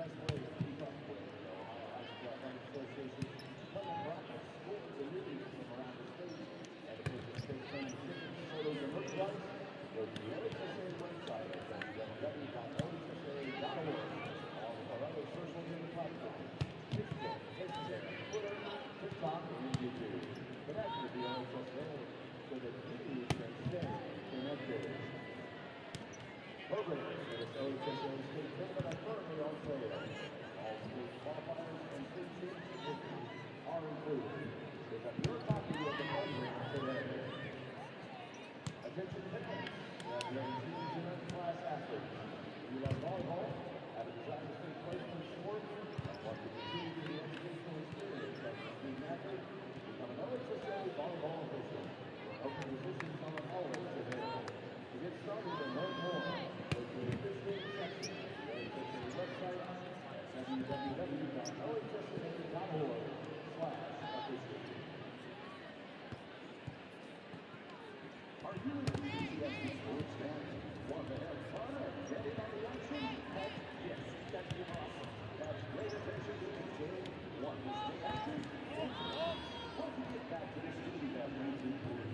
best way to keep up with the Ohio High School Athletic Association playing practice, schools, and meetings from around the state. And to participate in tickets, photos, and merchandise, go to the OHSA website at www.ohsa.org, along with our other social media platforms, Facebook, Instagram, Twitter, TikTok, and YouTube. Connect with the OHSA so that you can stay connected. Programs for this OHSA state tournament are currently on sale. All state qualifiers and state team certificates are included. Pick up your copy of the program today. Attention parents, graduating teens and class athletes. If you love volleyball, have a desire to take place in the sport, and want to continue the educational experience as a student athlete, become an OHSA volleyball official. Open positions are always available. To get started and learn more, go to the official section of the OHSA website at www.ohsa.org/official. Are you an enthusiastic sports fan? Want to have fun and get in on the action? Heck, yes, that'd be awesome. Have great attention to detail. Want to stay active? Want to get back to the speed that brings you forward?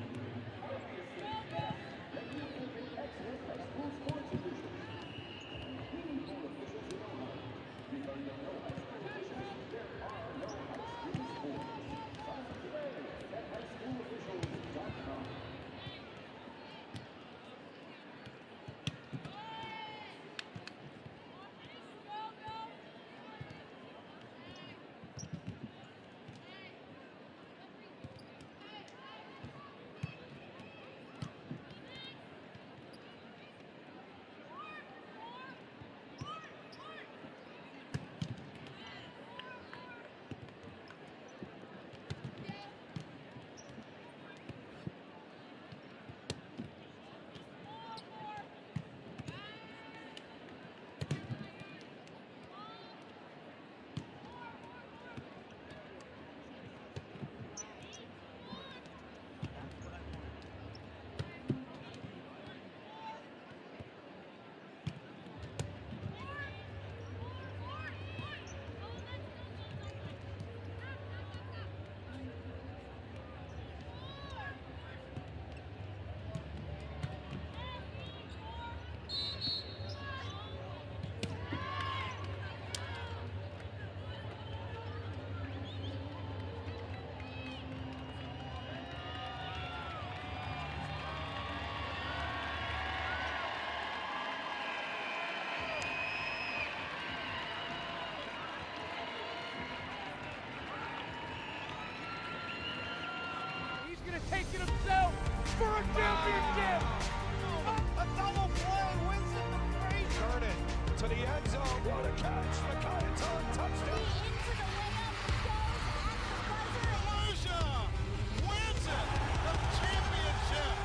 Obviously, yes. Then you will get excellent high school sports officials. We need more officials in Ohio. Because there are no high school officials, there are no high school sports. Sign up today at highschoolofficials.com. Taking himself for a championship. A double play wins it from Frazier. Turn it to the end zone. What a catch. McKayton touchdown. Into the layup goes at the buzzer. Lucia wins it. The championship.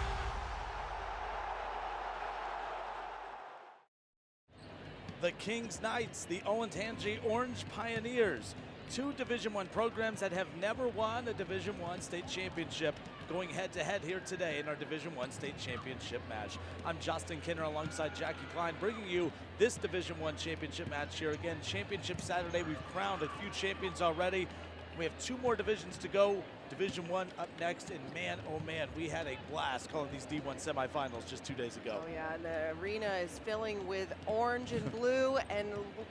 The Kings Knights, the Olentangy Orange Pioneers. Two Division I programs that have never won a Division I state championship, going head-to-head here today in our Division I state championship match. I'm Justin Kinner alongside Jackie Klein, bringing you this Division I championship match here. Again, Championship Saturday. We've crowned a few champions already. We have two more divisions to go. Division I up next, and man, oh man, we had a blast calling these D1 semifinals just 2 days ago. Oh yeah, and the arena is filling with orange and blue, and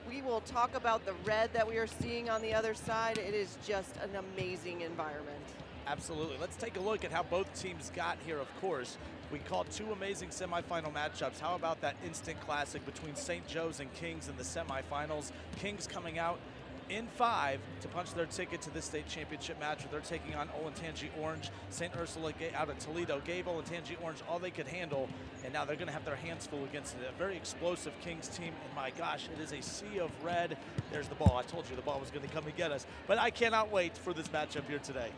we will talk about the red that we are seeing on the other side. It is just an amazing environment. Absolutely. Let's take a look at how both teams got here, of course. We called two amazing semifinal matchups. How about that instant classic between St. Joe's and Kings in the semifinals? Kings coming out in 5 to punch their ticket to this state championship match where they're taking on Olentangy Orange. St. Ursula out of Toledo gave Olentangy Orange all they could handle, and now they're going to have their hands full against a very explosive Kings team. And my gosh, it is a sea of red. There's the ball. I told you the ball was going to come and get us, but I cannot wait for this matchup here today.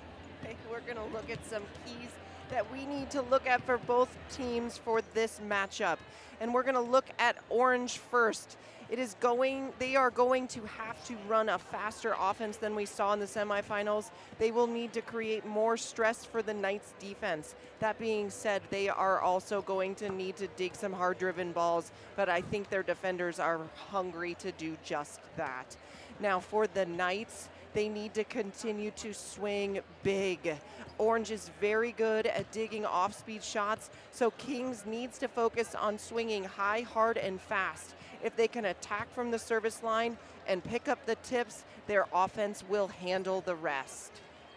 Okay, we're going to look at some keys that we need to look at for both teams for this matchup. And we're going to look at Orange first. They are going to have to run a faster offense than we saw in the semifinals. They will need to create more stress for the Knights defense. That being said, they are also going to need to dig some hard-driven balls, but I think their defenders are hungry to do just that. Now for the Knights, they need to continue to swing big. Orange is very good at digging off-speed shots, so Kings needs to focus on swinging high, hard, and fast. If they can attack from the service line and pick up the tips, their offense will handle the rest.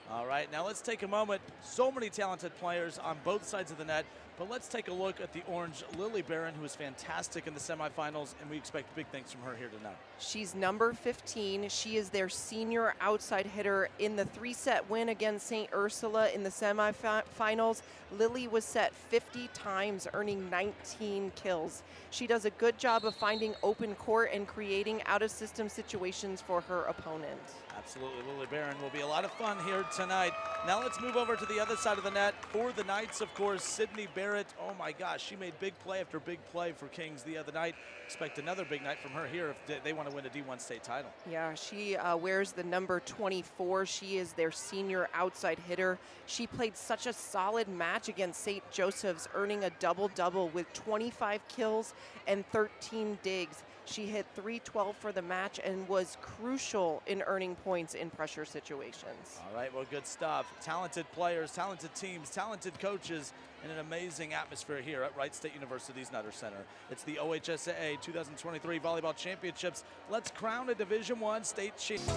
All right, now let's take a moment. So many talented players on both sides of the net, but let's take a look at the Orange Lily Barron, who was fantastic in the semifinals, and we expect big things from her here tonight. She's number 15. She is their senior outside hitter. In the 3-set win against St. Ursula in the semifinals, Lily was set 50 times, earning 19 kills. She does a good job of finding open court and creating out-of-system situations for her opponent. Absolutely, Lily Barron will be a lot of fun here tonight. Now let's move over to the other side of the net. For the Knights, of course, Sydney Barrett. Oh my gosh, she made big play after big play for Kings the other night. Expect another big night from her here if they want to win a D1 state title. Yeah, she wears the number 24. She is their senior outside hitter. She played such a solid match against St. Joseph's, earning a double-double with 25 kills and 13 digs. She hit .312 for the match and was crucial in earning points in pressure situations. All right, well, good stuff. Talented players, talented teams, talented coaches, and an amazing atmosphere here at Wright State University's Nutter Center. It's the OHSAA 2023 Volleyball Championships. Let's crown a Division I state champion.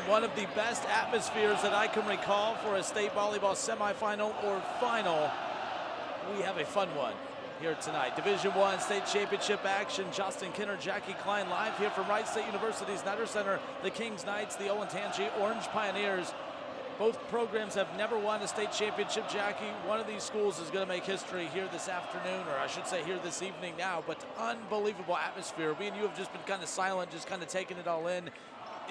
One of the best atmospheres that I can recall for a state volleyball semifinal or final. We have a fun one here tonight. Division I state championship action. Justin Kinner, Jackie Klein live here from Wright State University's Nutter Center. The Kings Knights, the Olentangy Orange Pioneers. Both programs have never won a state championship, Jackie. One of these schools is going to make history here this afternoon, or I should say here this evening now, but unbelievable atmosphere. Me and you have just been kind of silent, just kind of taking it all in.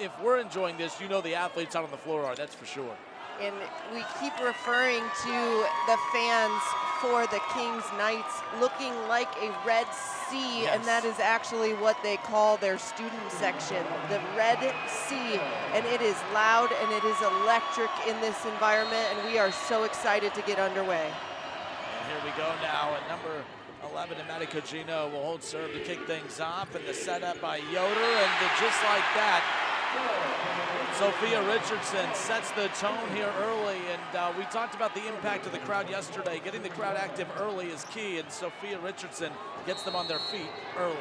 If we're enjoying this, you know the athletes out on the floor are, that's for sure. And we keep referring to the fans for the Kings Knights looking like a Red Sea, yes. And that is actually what they call their student section, the Red Sea. And it is loud and it is electric in this environment, and we are so excited to get underway. And here we go now at number 11, Amanda Cugino will hold serve to kick things off, and the setup by Yoder, and just like that, Sophia Richardson sets the tone here early, and we talked about the impact of the crowd yesterday. Getting the crowd active early is key, and Sophia Richardson gets them on their feet early.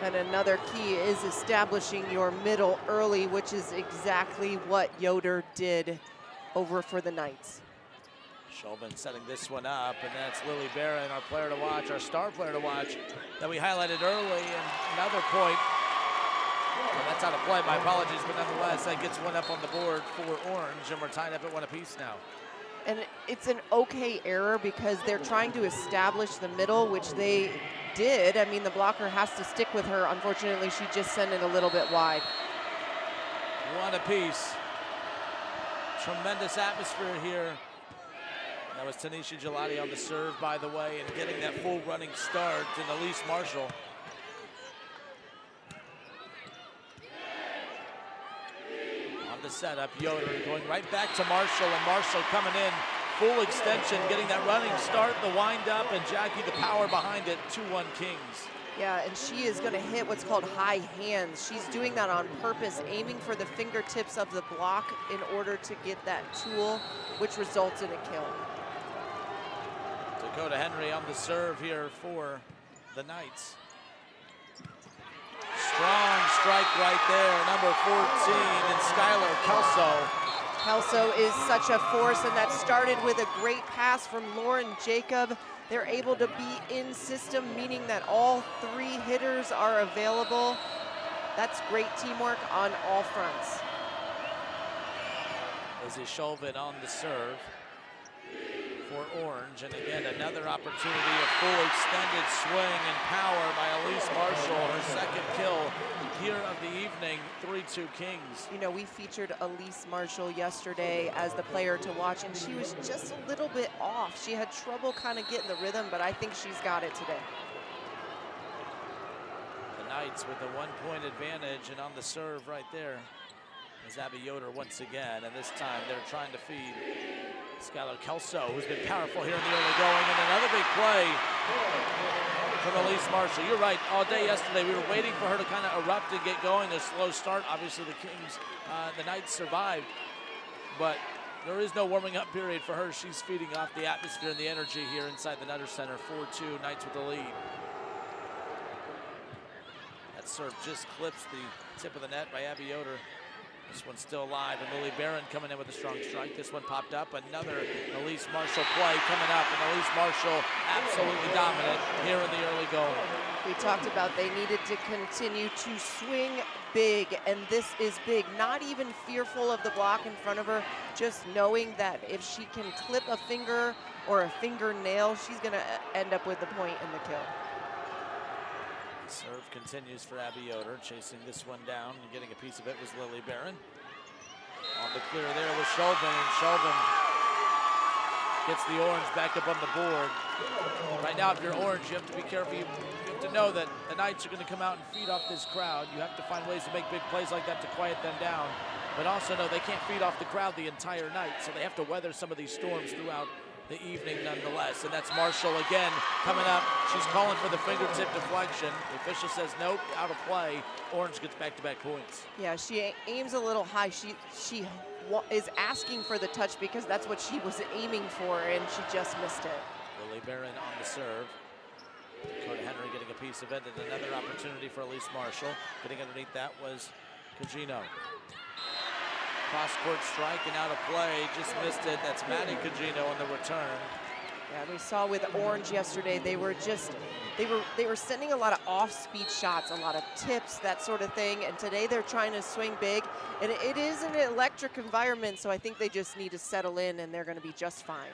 And another key is establishing your middle early, which is exactly what Yoder did over for the Knights. Chauvin setting this one up, and that's Lily Barron, our player to watch, our star player to watch, that we highlighted early, and another point. Well, that's out of play, my apologies, but nonetheless, that gets one up on the board for Orange, and we're tied up at 1 apiece now. And it's an okay error because they're trying to establish the middle, which they did. I mean, the blocker has to stick with her. Unfortunately, she just sent it a little bit wide. 1 apiece. Tremendous atmosphere here. That was Tanisha Gelati on the serve, by the way, and getting that full running start, and Elise Marshall. The setup, Yoder going right back to Marshall, and Marshall coming in full extension, getting that running start, the wind up, and Jackie the power behind it. 2-1 Kings. Yeah, and she is going to hit what's called high hands. She's doing that on purpose, aiming for the fingertips of the block in order to get that tool, which results in a kill. Dakota Henry on the serve here for the Knights. Strong strike right there, number 14, and Skylar Kelso. Kelso is such a force, and that started with a great pass from Lauren Jacob. They're able to be in system, meaning that all 3 hitters are available. That's great teamwork on all fronts. Lizzie Chauvin on the serve for Orange. And again, another opportunity, a full extended swing and power by Elise Marshall, her second kill here of the evening, 3-2 Kings. You know, we featured Elise Marshall yesterday as the player to watch, and she was just a little bit off. She had trouble kind of getting the rhythm, but I think she's got it today. The Knights with a 1-point advantage, and on the serve right there is Abby Yoder once again, and this time they're trying to feed Skylar Kelso, who's been powerful here in the early going, and another big play from Elise Marshall. You're right, all day yesterday we were waiting for her to kind of erupt and get going. A slow start, obviously the Kings, the Knights survived, but there is no warming up period for her. She's feeding off the atmosphere and the energy here inside the Nutter Center. 4-2, Knights with the lead. That serve just clips the tip of the net by Abby Yoder. This one's still alive, and Lily Barron coming in with a strong strike. This one popped up. Another Elise Marshall play coming up, and Elise Marshall absolutely dominant here in the early going. We talked about they needed to continue to swing big, and this is big. Not even fearful of the block in front of her, just knowing that if she can clip a finger or a fingernail, she's going to end up with the point in the kill. Serve continues for Abby Yoder, chasing this one down and getting a piece of it was Lily Barron. On the clear there was Chauvin, and Chauvin gets the Orange back up on the board. Right now, if you're Orange, you have to be careful. You have to know that the Knights are going to come out and feed off this crowd. You have to find ways to make big plays like that to quiet them down, but also know they can't feed off the crowd the entire night, so they have to weather some of these storms throughout the evening nonetheless. And that's Marshall again coming up. She's calling for the fingertip deflection. The official says nope, out of play. Orange gets back-to-back points. Yeah, she aims a little high. She is asking for the touch because that's what she was aiming for, and she just missed it. Lily Barron on the serve. Dakota Henry getting a piece of it, and another opportunity for Elise Marshall. Getting underneath that was Cugino. Cross-court strike and out of play, just missed it. That's Maddie Cugino on the return. Yeah, we saw with Orange yesterday, they were sending a lot of off-speed shots, a lot of tips, that sort of thing, and today they're trying to swing big, and it is an electric environment, so I think they just need to settle in, and they're going to be just fine.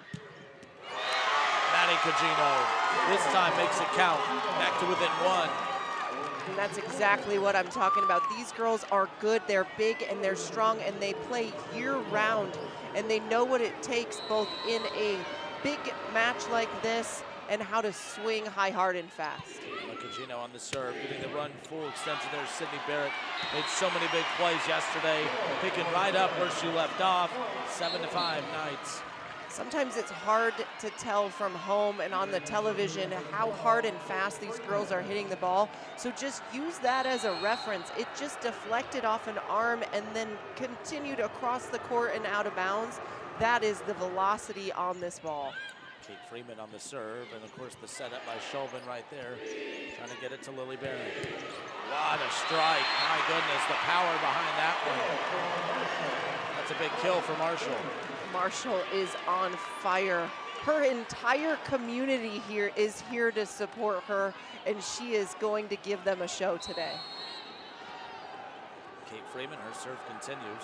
Maddie Cugino, this time makes it count, back to within one. And that's exactly what I'm talking about. These girls are good, they're big, and they're strong, and they play year-round, and they know what it takes both in a big match like this and how to swing high, hard, and fast. Cugino on the serve, getting the run full extension there. Sydney Barrett made so many big plays yesterday, picking right up where she left off. 7-5 Knights. Sometimes it's hard to tell from home and on the television how hard and fast these girls are hitting the ball. So just use that as a reference. It just deflected off an arm and then continued across the court and out of bounds. That is the velocity on this ball. Kate Freeman on the serve, and of course the setup by Chauvin right there, trying to get it to Lily Barron. What a strike, my goodness, the power behind that one. That's a big kill for Marshall. Marshall is on fire. Her entire community here is here to support her, and she is going to give them a show today. Kate Freeman, her serve continues.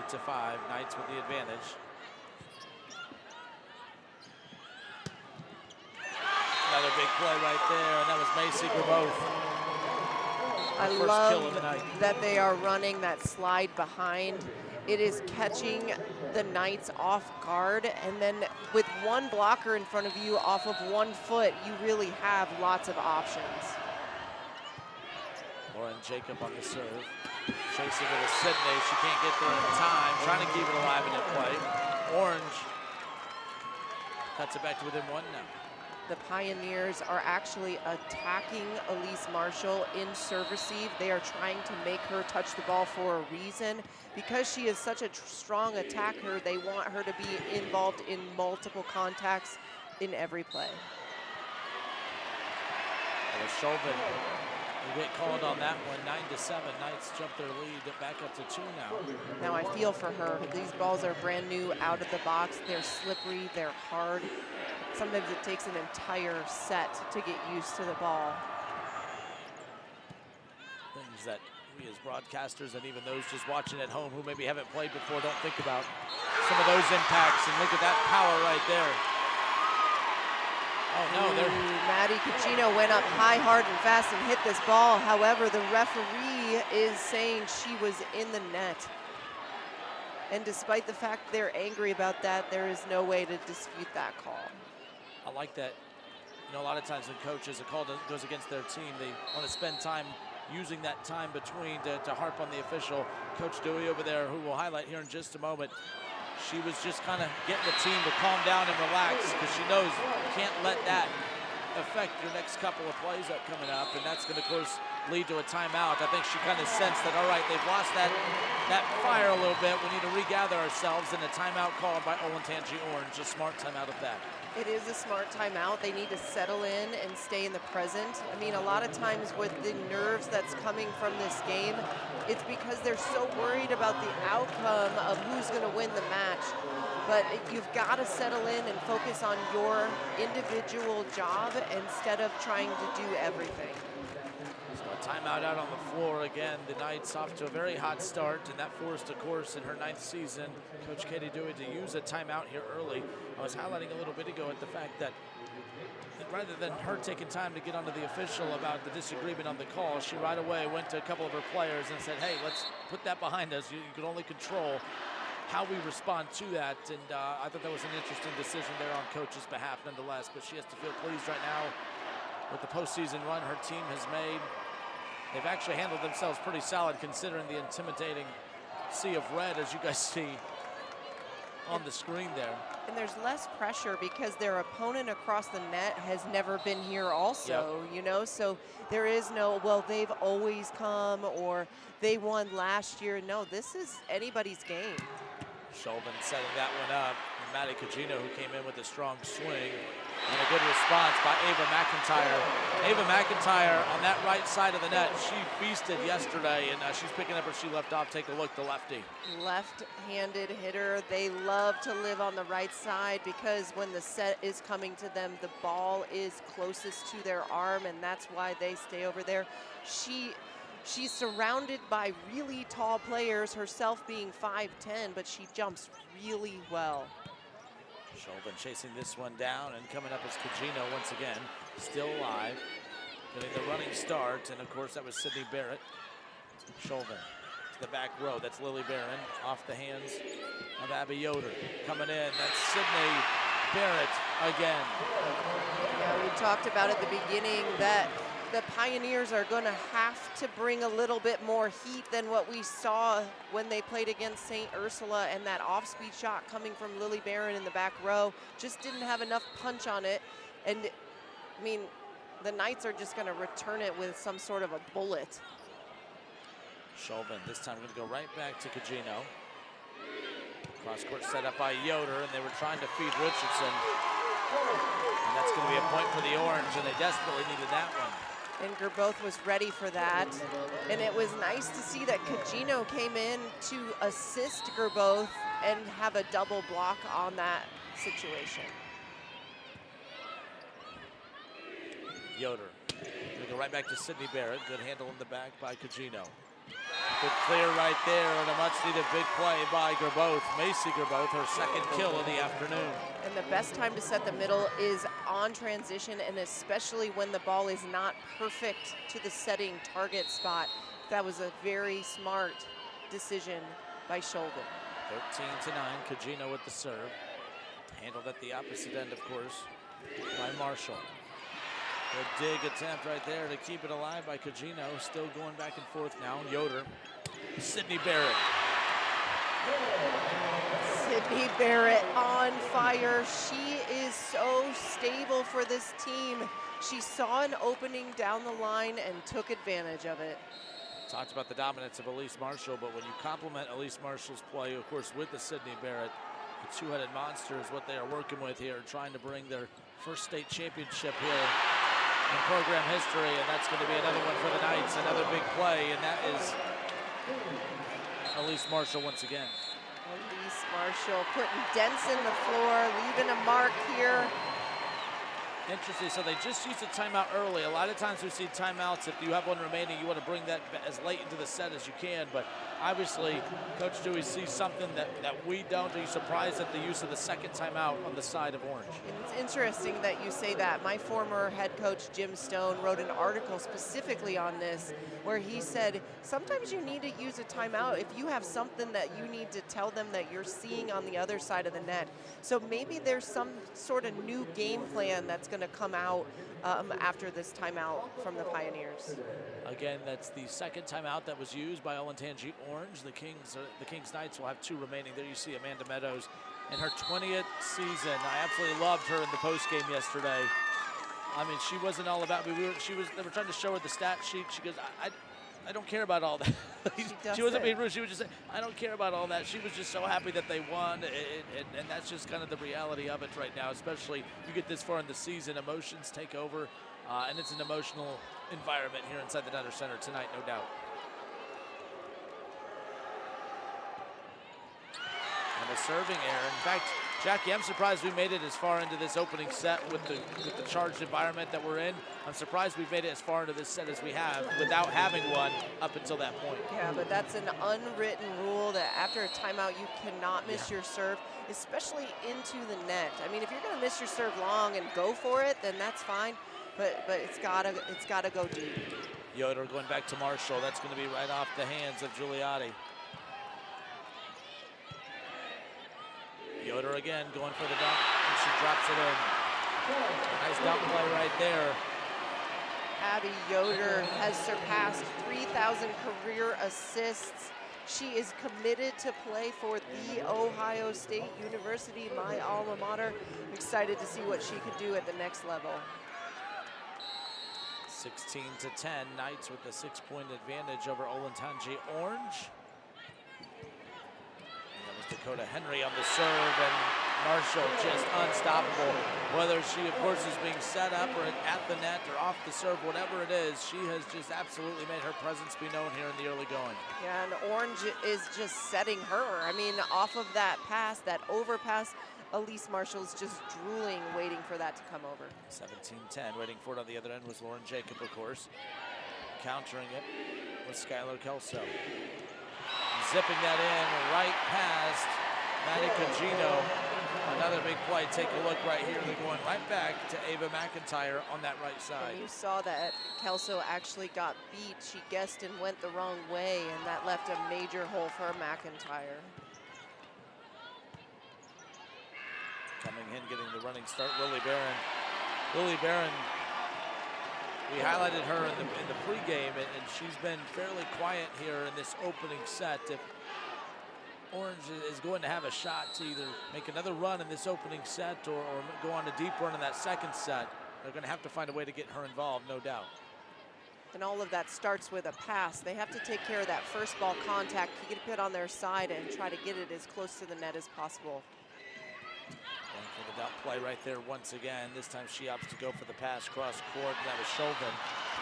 8-5, Knights with the advantage. Another big play right there, and that was Macy Grabov. I love that they are running that slide behind. It is catching the Knights off guard, and then with one blocker in front of you off of 1 foot, you really have lots of options. Lauren Jacob on the serve. Chasing it is Sydney. She can't get there in time. Trying to keep it alive in that play. Orange cuts it back to within one now. The Pioneers are actually attacking Elise Marshall in serve receive. They are trying to make her touch the ball for a reason. Because she is such a strong attacker, they want her to be involved in multiple contacts in every play. And Chauvin will get called on that one. 9-7. Knights jump their lead back up to 2 now. Now I feel for her. These balls are brand new out of the box. They're slippery, they're hard. Sometimes it takes an entire set to get used to the ball. Things that we as broadcasters and even those just watching at home who maybe haven't played before don't think about. Some of those impacts, and look at that power right there. Oh no, they're Maddie Cugino went up high, hard, and fast and hit this ball. However, the referee is saying she was in the net. And despite the fact they're angry about that, there is no way to dispute that call. I like that. You know, a lot of times when coaches, a call goes against their team, they want to spend time using that time between to harp on the official. Coach Dewey over there, who we'll highlight here in just a moment, she was just kind of getting the team to calm down and relax because she knows you can't let that affect your next couple of plays up coming up, and that's going to, of course, lead to a timeout. I think she kind of sensed that, all right, they've lost that fire a little bit. We need to regather ourselves, and a timeout called by Olentangy Orange, a smart timeout at that. It is a smart timeout. They need to settle in and stay in the present. I mean, a lot of times with the nerves that's coming from this game, it's because they're so worried about the outcome of who's going to win the match. But you've got to settle in and focus on your individual job instead of trying to do everything. So a timeout out on the floor again. The Knights off to a very hot start, and that forced, of course, in her 9th season, Coach Katie Dewey to use a timeout here early. I was highlighting a little bit ago at the fact that rather than her taking time to get onto the official about the disagreement on the call, she right away went to a couple of her players and said, hey, let's put that behind us. You can only control how we respond to that, and I thought that was an interesting decision there on Coach's behalf nonetheless, but she has to feel pleased right now with the postseason run her team has made. They've actually handled themselves pretty solid considering the intimidating sea of red, as you guys see on the screen there. And there's less pressure because their opponent across the net has never been here also, you know, so there is no, well, they've always come or they won last year. No, this is anybody's game. Chauvin setting that one up. Maddie Cugino, who came in with a strong swing, and a good response by Ava McIntyre. Ava McIntyre on that right side of the net. She feasted yesterday, and she's picking up where she left off. Take a look, the lefty. Left-handed hitter. They love to live on the right side because when the set is coming to them, the ball is closest to their arm, and that's why they stay over there. She's surrounded by really tall players, herself being 5'10", but she jumps really well. Chauvin chasing this one down, and coming up is Cugino once again, still alive, getting the running start, and of course that was Sydney Barrett. Chauvin to the back row, that's Lily Barron, off the hands of Abby Yoder. Coming in, that's Sydney Barrett again. Yeah, we talked about at the beginning that the Pioneers are going to have to bring a little bit more heat than what we saw when they played against St. Ursula, and that off-speed shot coming from Lily Barron in the back row just didn't have enough punch on it. And I mean, the Knights are just going to return it with some sort of a bullet. Chauvin this time going to go right back to Cugino. Cross-court set up by Yoder, and they were trying to feed Richardson. And that's going to be a point for the Orange, and they desperately needed that one. And Gerboth was ready for that. And it was nice to see that Cugino came in to assist Gerboth and have a double block on that situation. Yoder going to go right back to Sydney Barrett. Good handle in the back by Cugino. Good clear right there, and a much-needed big play by Gerboth. Macy Gerboth, her second kill of the afternoon. And the best time to set the middle is on transition, and especially when the ball is not perfect to the setting target spot. That was a very smart decision by Chauvin. 13-9, Cugino with the serve. Handled at the opposite end, of course, by Marshall. Good dig attempt right there to keep it alive by Cugino. Still going back and forth now. Yoder. Sydney Barrett. Sydney Barrett on fire. She is so stable for this team. She saw an opening down the line and took advantage of it. Talked about the dominance of Elise Marshall, but when you complement Elise Marshall's play, of course, with the Sydney Barrett, the two-headed monster is what they are working with here, trying to bring their first state championship here in program history, and that's going to be another one for the Knights, another big play, and that is Elise Marshall once again. Elise Marshall putting dents in the floor, leaving a mark here. Interesting. So they just used a timeout early. A lot of times we see timeouts. If you have one remaining, you want to bring that as late into the set as you can. But obviously, Coach Dewey sees something that we don't. Are you surprised at the use of the second timeout on the side of Orange? And it's interesting that you say that. My former head coach, Jim Stone, wrote an article specifically on this where he said sometimes you need to use a timeout if you have something that you need to tell them that you're seeing on the other side of the net. So maybe there's some sort of new game plan that's going to come out after this timeout from the Pioneers. Again, that's the second timeout that was used by Olentangy Orange. The Kings Knights will have 2 remaining. There you see Amanda Meadows in her 20th season. I absolutely loved her in the post game yesterday. I mean, she wasn't all about me. They were trying to show her the stat sheet. She goes, I don't care about all that. She wasn't being rude. She was just saying, I don't care about all that. She was just so happy that they won, and that's just kind of the reality of it right now, especially you get this far in the season, emotions take over, and it's an emotional environment here inside the Nutter Center tonight, no doubt. And a serving error. In fact, Jackie, I'm surprised we made it as far into this opening set with the charged environment that we're in. I'm surprised we've made it as far into this set as we have without having one up until that point. Yeah, but that's an unwritten rule that after a timeout you cannot miss your serve, especially into the net. I mean, if you're going to miss your serve long and go for it, then that's fine. But it's gotta go deep. Yoder going back to Marshall. That's going to be right off the hands of Giuliotti. Yoder again going for the dunk, and she drops it in. Nice dunk play right there. Abby Yoder has surpassed 3,000 career assists. She is committed to play for the Ohio State University, my alma mater. I'm excited to see what she could do at the next level. 16-10, Knights with a 6-point advantage over Olentangy Orange. Dakota Henry on the serve, and Marshall just unstoppable. Whether she, of course, is being set up or at the net or off the serve, whatever it is, she has just absolutely made her presence be known here in the early going. Yeah, and Orange is just setting her. I mean, off of that pass, that overpass, Elise Marshall's just drooling, waiting for that to come over. 17-10, waiting for it on the other end was Lauren Jacob, of course. Countering it with Skylar Kelso. Zipping that in right past Maddie Cugino. Another big play. Take a look right here. They're going right back to Ava McIntyre on that right side. And you saw that Kelso actually got beat. She guessed and went the wrong way, and that left a major hole for McIntyre. Coming in, getting the running start, Lily Barron. Lily Barron, we highlighted her in the pregame, and she's been fairly quiet here in this opening set. If Orange is going to have a shot to either make another run in this opening set or go on a deep run in that second set, they're going to have to find a way to get her involved, no doubt. And all of that starts with a pass. They have to take care of that first ball contact, keep it on their side, and try to get it as close to the net as possible. Going for the dump play right there once again. This time she opts to go for the pass cross court. That was Chauvin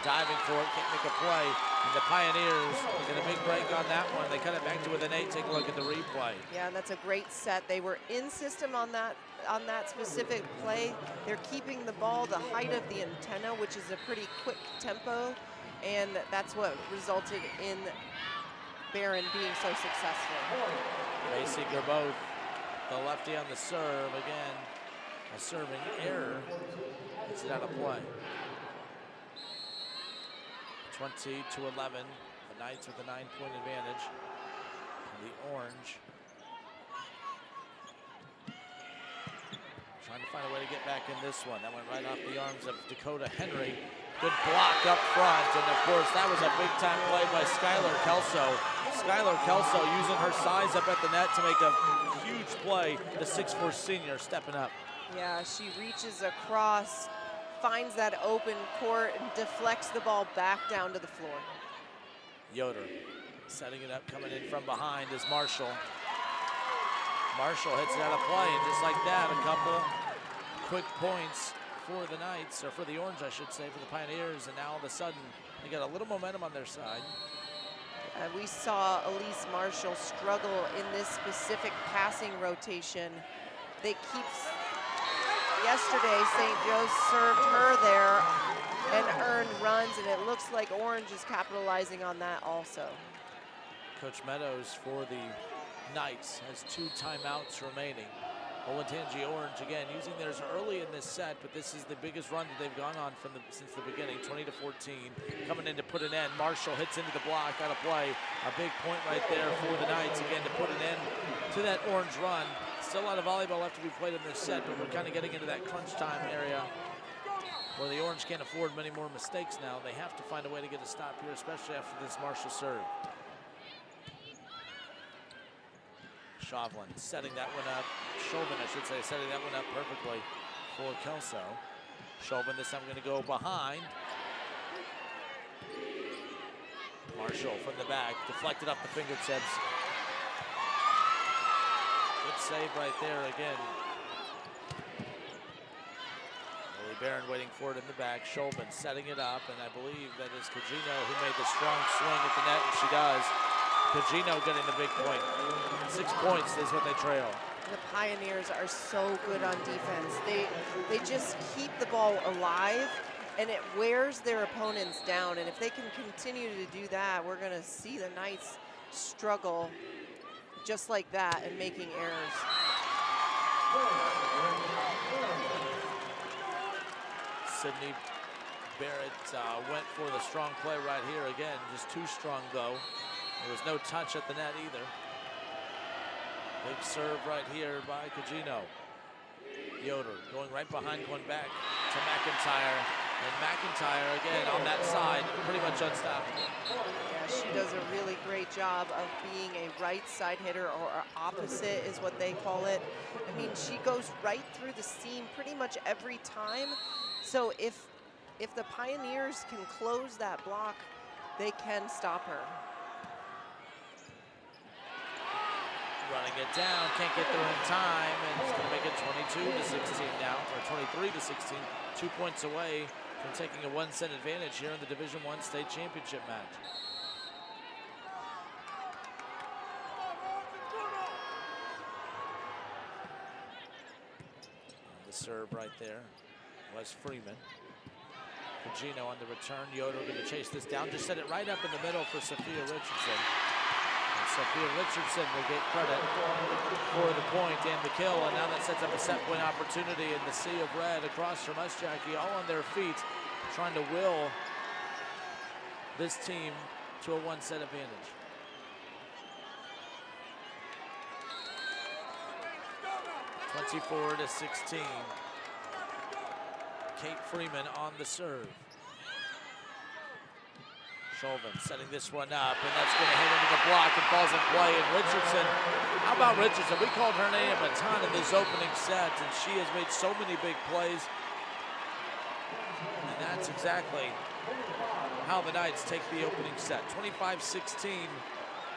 diving for it, can't make a play. And the Pioneers get a big break on that one. They cut it back to within 8. Take a look at the replay. Yeah, and that's a great set. They were in system on that specific play. They're keeping the ball the height of the antenna, which is a pretty quick tempo, and that's what resulted in Barron being so successful. Macy Gerboth, the lefty on the serve. Again, a serving error. It's out of play. 20-11. The Knights with a 9-point advantage. And the Orange trying to find a way to get back in this one. That went right off the arms of Dakota Henry. Good block up front, and of course that was a big-time play by Skylar Kelso. Skylar Kelso using her size up at the net to make a huge play. The 6'4" senior stepping up. Yeah, she reaches across, finds that open court, and deflects the ball back down to the floor. Yoder setting it up, coming in from behind is Marshall. Marshall hits it out of play, and just like that, a couple quick points for the Knights, or for the Orange, I should say, for the Pioneers, and now all of a sudden, they got a little momentum on their side. We saw Elise Marshall struggle in this specific passing rotation that keeps yesterday, St. Joe's served her there and earned runs, and it looks like Orange is capitalizing on that also. Coach Meadows for the Knights has 2 timeouts remaining. Olentangy Orange again using theirs early in this set, but this is the biggest run that they've gone on since the beginning. 20-14, coming in to put an end. Marshall hits into the block, out of play. A big point right there for the Knights again to put an end to that Orange run. Still a lot of volleyball left to be played in this set, but we're kind of getting into that crunch time area where the Orange can't afford many more mistakes now. They have to find a way to get a stop here, especially after this Marshall serve. Shovlin setting that one up. Chauvin, I should say, setting that one up perfectly for Kelso. Chauvin this time going to go behind. Marshall from the back, deflected up the fingertips. Good save right there again. Lily Barron waiting for it in the back. Chauvin setting it up, and I believe that is Cugino who made the strong swing at the net, and she does. Cugino getting the big point. 6 points is what they trail. The Pioneers are so good on defense. They just keep the ball alive, and it wears their opponents down. And if they can continue to do that, we're going to see the Knights struggle just like that and making errors. Sydney Barrett went for the strong play right here again. Just too strong though. There was no touch at the net either. Big serve right here by Cugino. Yoder going right behind, going back to McIntyre. And McIntyre again on that side, pretty much unstoppable. Yeah, she does a really great job of being a right side hitter, or opposite is what they call it. I mean, she goes right through the seam pretty much every time. So if the Pioneers can close that block, they can stop her. Running it down, can't get there in time, and it's going to make it 22-16 now, or 23-16. 2 points away from taking a 1-set advantage here in the Division I state championship match. The serve right there was Freeman. Cugino on the return. Yoder going to chase this down. Just set it right up in the middle for Sophia Richardson. Sophia Richardson will get credit for the point and the kill, and now that sets up a set point opportunity in the sea of red across from us, Jackie, all on their feet, trying to will this team to a 1-set advantage. (24-16). Kate Freeman on the serve. Chauvin setting this one up, and that's going to hit into the block and falls in play. And Richardson, how about Richardson? We called her name a ton in this opening set, and she has made so many big plays. And that's exactly how the Knights take the opening set. 25-16.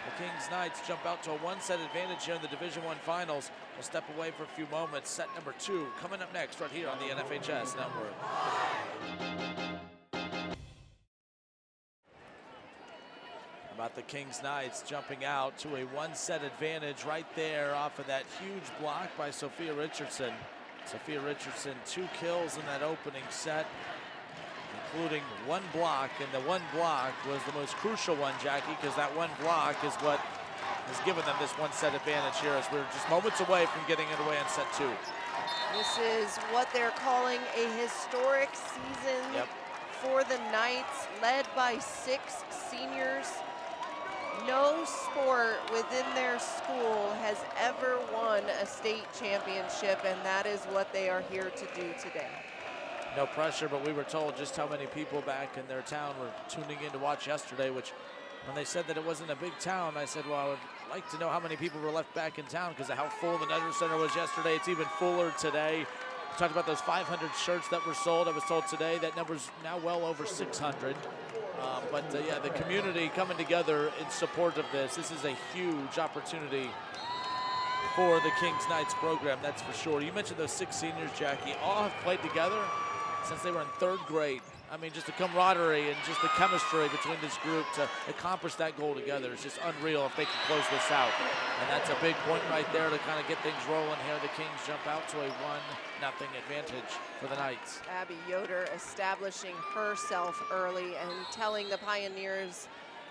The Kings Knights jump out to a 1-set advantage here in the Division I Finals. We'll step away for a few moments. Set number 2 coming up next right here on the NFHS Network. About the Kings Knights jumping out to a 1-set advantage right there off of that huge block by Sophia Richardson. Sophia Richardson 2 kills in that opening set, including 1 block, and the 1 block was the most crucial one, Jackie, because that 1 block is what has given them this 1-set advantage here as we're just moments away from getting it away in set 2. This is what they're calling a historic season for the Knights, led by 6 seniors. No sport within their school has ever won a state championship, and that is what they are here to do today. No pressure, but we were told just how many people back in their town were tuning in to watch yesterday, which when they said that it wasn't a big town, I said, well, I would like to know how many people were left back in town because of how full the Nutter Center was yesterday. It's even fuller today. We talked about those 500 shirts that were sold. I was told today that number's now well over 600. Yeah, the community coming together in support of this. This is a huge opportunity for the Kings Knights program, that's for sure. You mentioned those 6 seniors, Jackie. All have played together since they were in 3rd grade. I mean, just the camaraderie and just the chemistry between this group to accomplish that goal together is just unreal if they can close this out. And that's a big point right there to kind of get things rolling here. The Kings jump out to a 1-0 advantage for the Knights. Abby Yoder establishing herself early and telling the Pioneers,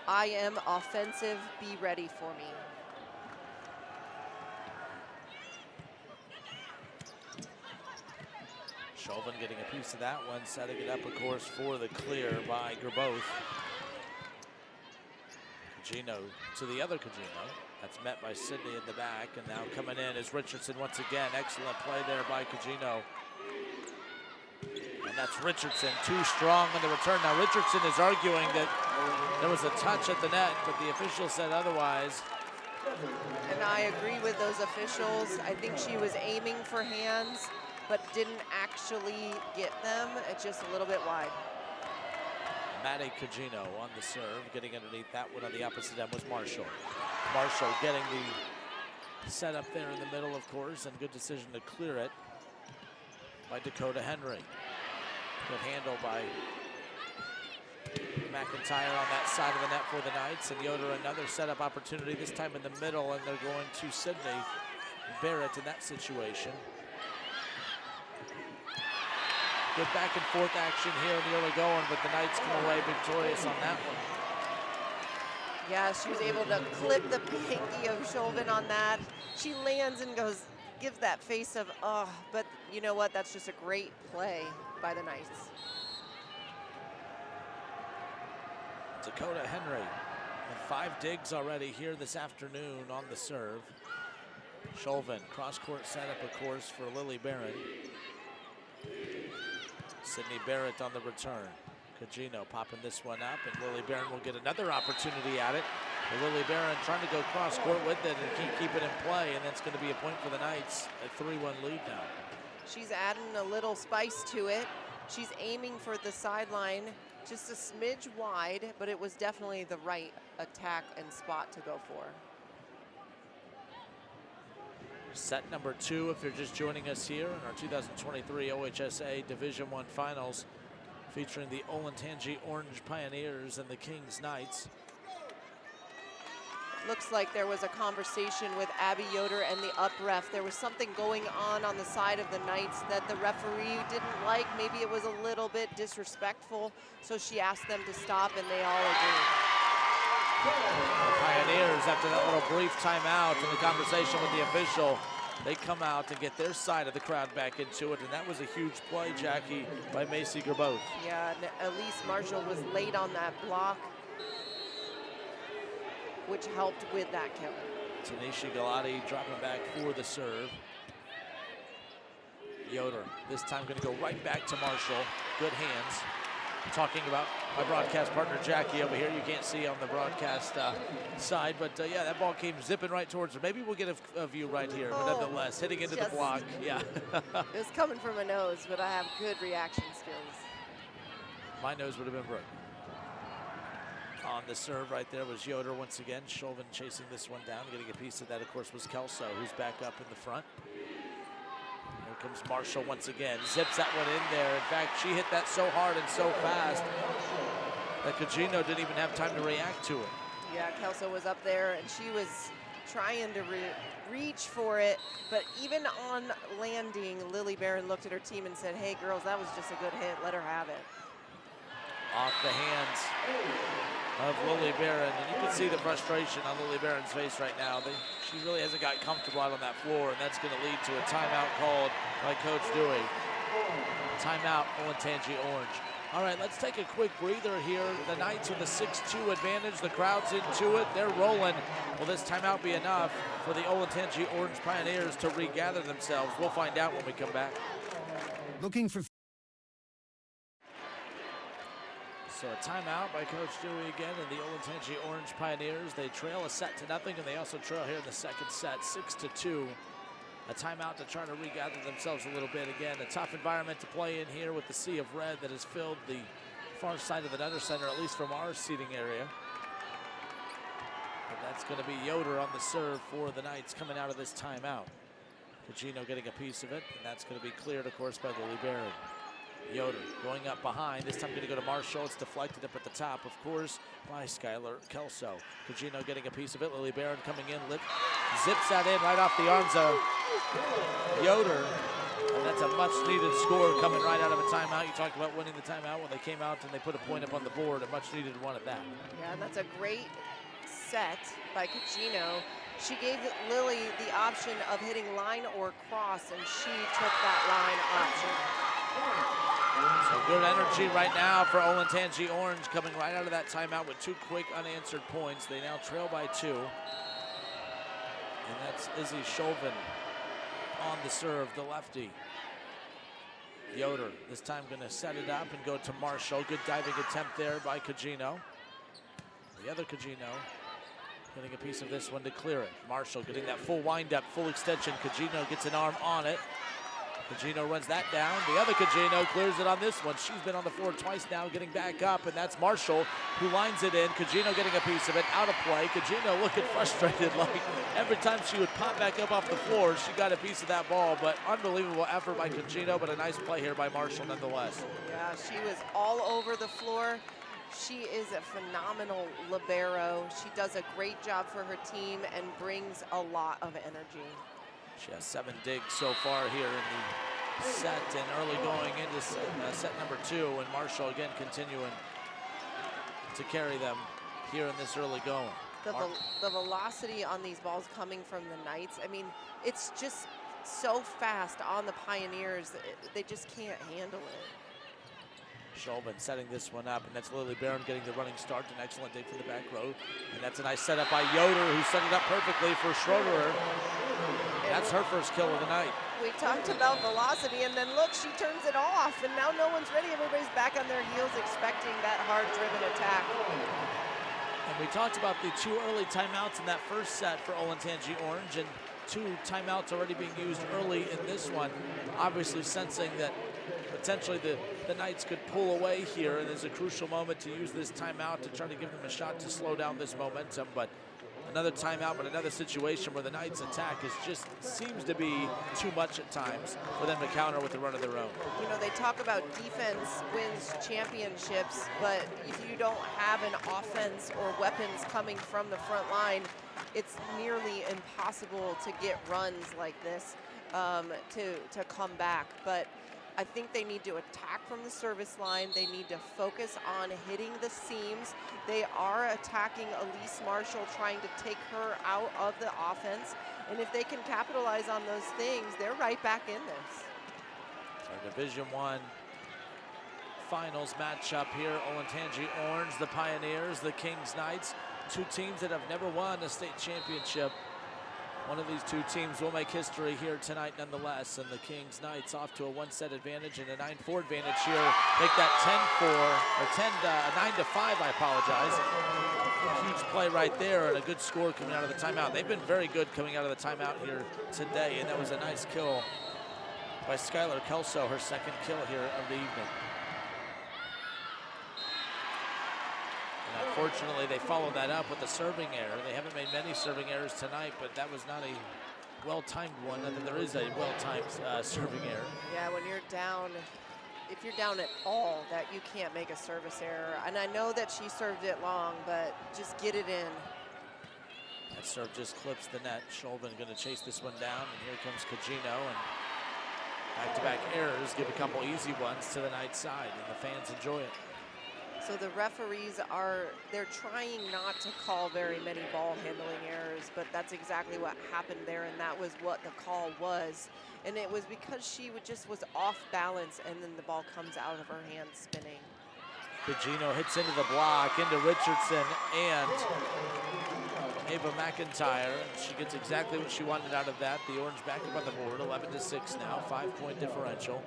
I am offensive, be ready for me. Chauvin getting a piece of that one, setting it up, of course, for the clear by Grabov. Cugino to the other Cugino. That's met by Sydney in the back, and now coming in is Richardson once again. Excellent play there by Cugino. And that's Richardson, too strong on the return. Now Richardson is arguing that there was a touch at the net, but the official said otherwise. And I agree with those officials. I think she was aiming for hands, but didn't actually get them. It's just a little bit wide. Maddie Cugino on the serve, getting underneath that one on the opposite end was Marshall. Marshall getting the setup there in the middle, of course, and good decision to clear it by Dakota Henry. Good handle by McIntyre on that side of the net for the Knights, and Yoder another setup opportunity, this time in the middle, and they're going to Sydney Barrett in that situation. Good back and forth action here in the early going, but the Knights come away victorious on that one. Yeah, she was able to clip the pinky of Chauvin on that. She lands and goes, gives that face of, oh, but you know what? That's just a great play by the Knights. Dakota Henry with 5 digs already here this afternoon on the serve. Chauvin, cross-court setup, of course, for Lily Barron. Sydney Barrett on the return. Cugino popping this one up, and Lily Barron will get another opportunity at it. But Lily Barron trying to go cross-court with it and keep it in play, and that's going to be a point for the Knights. A 3-1 lead now. She's adding a little spice to it. She's aiming for the sideline, just a smidge wide, but it was definitely the right attack and spot to go for. Set number 2, if you're just joining us here in our 2023 OHSA Division I Finals, featuring the Olentangy Orange Pioneers and the Kings Knights. Looks like there was a conversation with Abby Yoder and the up ref. There was something going on the side of the Knights that the referee didn't like. Maybe it was a little bit disrespectful, so she asked them to stop, and they all agreed. The Pioneers, after that little brief timeout and the conversation with the official, they come out and get their side of the crowd back into it, and that was a huge play, Jackie, by Macy Grabov. Yeah, and Elise Marshall was late on that block, which helped with that kill. Tanisha Galati dropping back for the serve. Yoder, this time going to go right back to Marshall. Good hands. Talking about my broadcast partner Jackie over here. You can't see on the broadcast side, but yeah, that ball came zipping right towards her. Maybe we'll get a view right here, but nonetheless, hitting into the block. Yeah. It was coming from a nose, but I have good reaction skills. My nose would have been broken. On the serve right there was Yoder once again. Chauvin chasing this one down. Getting a piece of that, of course, was Kelso, who's back up in the front. Here comes Marshall once again. Zips that one in there. In fact, she hit that so hard and so fast that Cugino didn't even have time to react to it. Yeah, Kelso was up there, and she was trying to reach for it. But even on landing, Lily Barron looked at her team and said, hey, girls, that was just a good hit. Let her have it. Off the hands of Lily Barron, and you can see the frustration on Lily Barron's face right now. She really hasn't got comfortable out on that floor, and that's going to lead to a timeout called by Coach Dewey. Timeout, Olentangy Orange. All right, let's take a quick breather here. The Knights with a 6-2 advantage. The crowd's into it. They're rolling. Will this timeout be enough for the Olentangy Orange Pioneers to regather themselves? We'll find out when we come back. Looking for... So a timeout by Coach Dewey again, and the Olentangy Orange Pioneers. They trail a set to nothing, and they also trail here in the second set, 6-2. A timeout to try to regather themselves a little bit. Again, a tough environment to play in here with the sea of red that has filled the far side of the Nutter Center, at least from our seating area. But that's going to be Yoder on the serve for the Knights coming out of this timeout. Cugino getting a piece of it, and that's going to be cleared, of course, by Lily Barron. Yoder going up behind. This time going to go to Marshall. It's deflected up at the top, of course, by Skylar Kelso. Cugino getting a piece of it. Lily Barron coming in. Zips that in right off the arms of Yoder. And that's a much-needed score coming right out of a timeout. You talked about winning the timeout when they came out and they put a point up on the board. A much-needed one at that. Yeah, and that's a great set by Cugino. She gave Lily the option of hitting line or cross, and she took that line option. So good energy right now for Olentangy Orange coming right out of that timeout with 2 quick unanswered points. They now trail by 2. And that's Izzy Chauvin on the serve, the lefty. Yoder this time going to set it up and go to Marshall. Good diving attempt there by Cugino. The other Cugino getting a piece of this one to clear it. Marshall getting that full wind-up, full extension. Cugino gets an arm on it. Cugino runs that down. The other Cugino clears it on this one. She's been on the floor twice now, getting back up, and that's Marshall who lines it in. Cugino getting a piece of it, out of play. Cugino looking frustrated, like every time she would pop back up off the floor, she got a piece of that ball, but unbelievable effort by Cugino, but a nice play here by Marshall nonetheless. Yeah, she was all over the floor. She is a phenomenal libero. She does a great job for her team and brings a lot of energy. She has 7 digs so far here in the set and early going into set number 2. And Marshall again continuing to carry them here in this early going. The velocity on these balls coming from the Knights, I mean, it's just so fast on the Pioneers. They just can't handle it. Chauvin setting this one up, and that's Lily Barron getting the running start. An excellent dig from the back row. And that's a nice setup by Yoder, who set it up perfectly for Schroeder. That's her first kill of the night. We talked about velocity, and then look, she turns it off, and now no one's ready. Everybody's back on their heels expecting that hard-driven attack. And we talked about the 2 early timeouts in that first set for Olentangy Orange, and 2 timeouts already being used early in this one. Obviously sensing that potentially the Knights could pull away here, and there's a crucial moment to use this timeout to try to give them a shot to slow down this momentum. But another timeout, but another situation where the Knights' attack seems to be too much at times for them to counter with the run of their own. You know, they talk about defense wins championships, but if you don't have an offense or weapons coming from the front line, it's nearly impossible to get runs like this to come back. But I think they need to attack from the service line. They need to focus on hitting the seams. They are attacking Elise Marshall, trying to take her out of the offense. And if they can capitalize on those things, they're right back in this. Our Division I finals matchup here. Olentangy Orange, the Pioneers, the Kings Knights. 2 teams that have never won a state championship. One of these 2 teams will make history here tonight nonetheless, and the Kings Knights off to a 1-set advantage and a 9-4 advantage here. Make that 10-4, or 9-5, I apologize. A huge play right there and a good score coming out of the timeout. They've been very good coming out of the timeout here today, and that was a nice kill by Skylar Kelso, her 2nd kill here of the evening. Unfortunately, they followed that up with a serving error. They haven't made many serving errors tonight, but that was not a well-timed one. Not that there is a well-timed serving error. Yeah, when you're down, if you're down at all, that you can't make a service error. And I know that she served it long, but just get it in. That serve just clips the net. Chauvin going to chase this one down, and here comes Cugino. And back-to-back errors give a couple easy ones to the Knights side, and the fans enjoy it. So the referees they're trying not to call very many ball handling errors, but that's exactly what happened there, and that was what the call was. And it was because she just was off balance, and then the ball comes out of her hand spinning. Cugino hits into the block, into Richardson and Ava McIntyre. She gets exactly what she wanted out of that. The Orange back up on the board, 11-6 now, 5-point differential.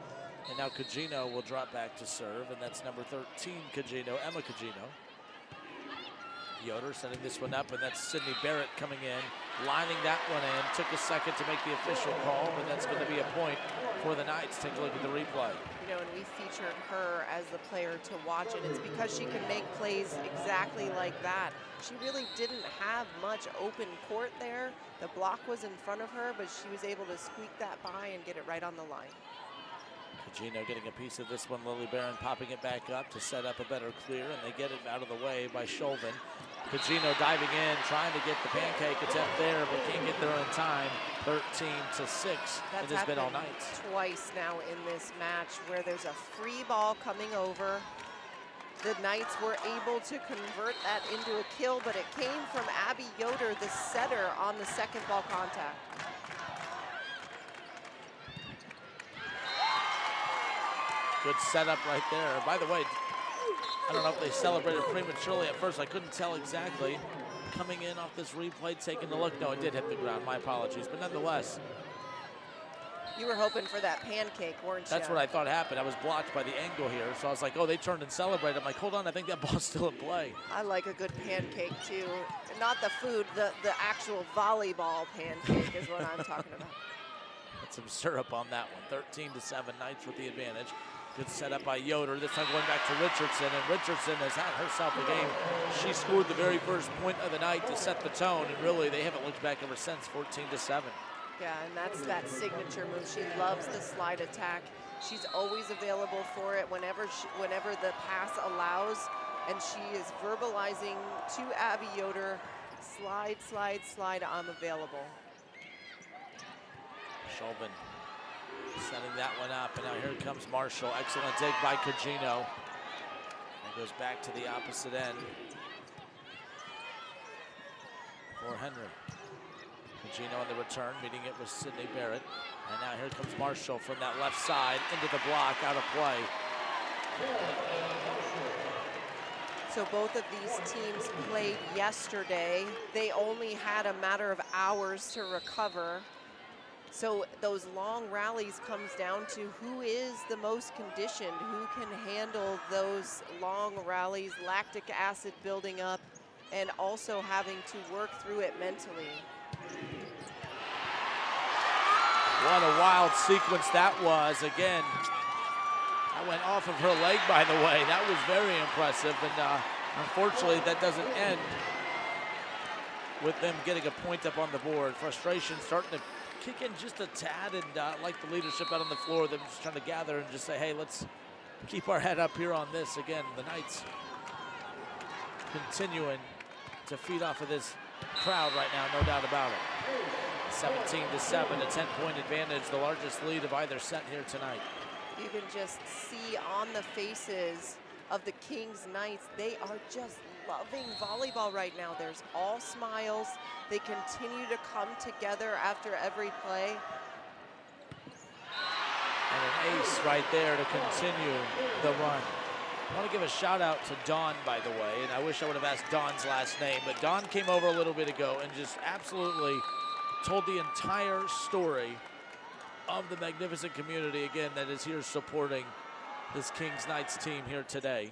And now Cugino will drop back to serve, and that's number 13, Emma Cugino. Yoder setting this one up, and that's Sydney Barrett coming in, lining that one in. Took a second to make the official call, but that's going to be a point for the Knights. Take a look at the replay. You know, and we featured her as the player to watch, and it's because she can make plays exactly like that. She really didn't have much open court there. The block was in front of her, but she was able to squeak that by and get it right on the line. Cugino getting a piece of this one. Lily Barron popping it back up to set up a better clear, and they get it out of the way by Chauvin. Cugino diving in, trying to get the pancake attempt there, but can't get there in time. 13-6. It has been all night. Twice now in this match where there's a free ball coming over. The Knights were able to convert that into a kill, but it came from Abby Yoder, the setter, on the second ball contact. Good setup right there. By the way, I don't know if they celebrated prematurely at first. I couldn't tell exactly. Coming in off this replay, taking a look. No, it did hit the ground. My apologies. But nonetheless. You were hoping for that pancake, weren't you? That's what I thought happened. I was blocked by the angle here. So I was like, oh, they turned and celebrated. I'm like, hold on, I think that ball's still in play. I like a good pancake, too. Not the food, the actual volleyball pancake is what I'm talking about. Got some syrup on that one. 13-7, Knights with the advantage. Good setup by Yoder. This time going back to Richardson, and Richardson has had herself a game. She scored the very first point of the night to set the tone, and really they haven't looked back ever since. 14-7. Yeah, and that's that signature move. She loves the slide attack. She's always available for it whenever the pass allows, and she is verbalizing to Abby Yoder, slide, slide, slide, I'm available. Chauvin setting that one up, and now here comes Marshall. Excellent dig by Cugino. And goes back to the opposite end for Henry. Cugino on the return, meeting it with Sydney Barrett. And now here comes Marshall from that left side into the block, out of play. So both of these teams played yesterday. They only had a matter of hours to recover. So those long rallies comes down to who is the most conditioned, who can handle those long rallies, lactic acid building up, and also having to work through it mentally. What a wild sequence that was. Again, that went off of her leg, by the way. That was very impressive, and unfortunately that doesn't end with them getting a point up on the board. Frustration starting to kick in just a tad, and like the leadership out on the floor, they're just trying to gather and just say, hey, let's keep our head up here on this. Again, the Knights continuing to feed off of this crowd right now, no doubt about it. 17-7, a 10-point advantage, the largest lead of either set here tonight. You can just see on the faces of the Kings Knights, they are just loving volleyball right now. There's all smiles. They continue to come together after every play. And an ace right there to continue the run. I want to give a shout out to Dawn, by the way, and I wish I would have asked Dawn's last name, but Dawn came over a little bit ago and just absolutely told the entire story of the magnificent community, again, that is here supporting this Kings Knights team here today.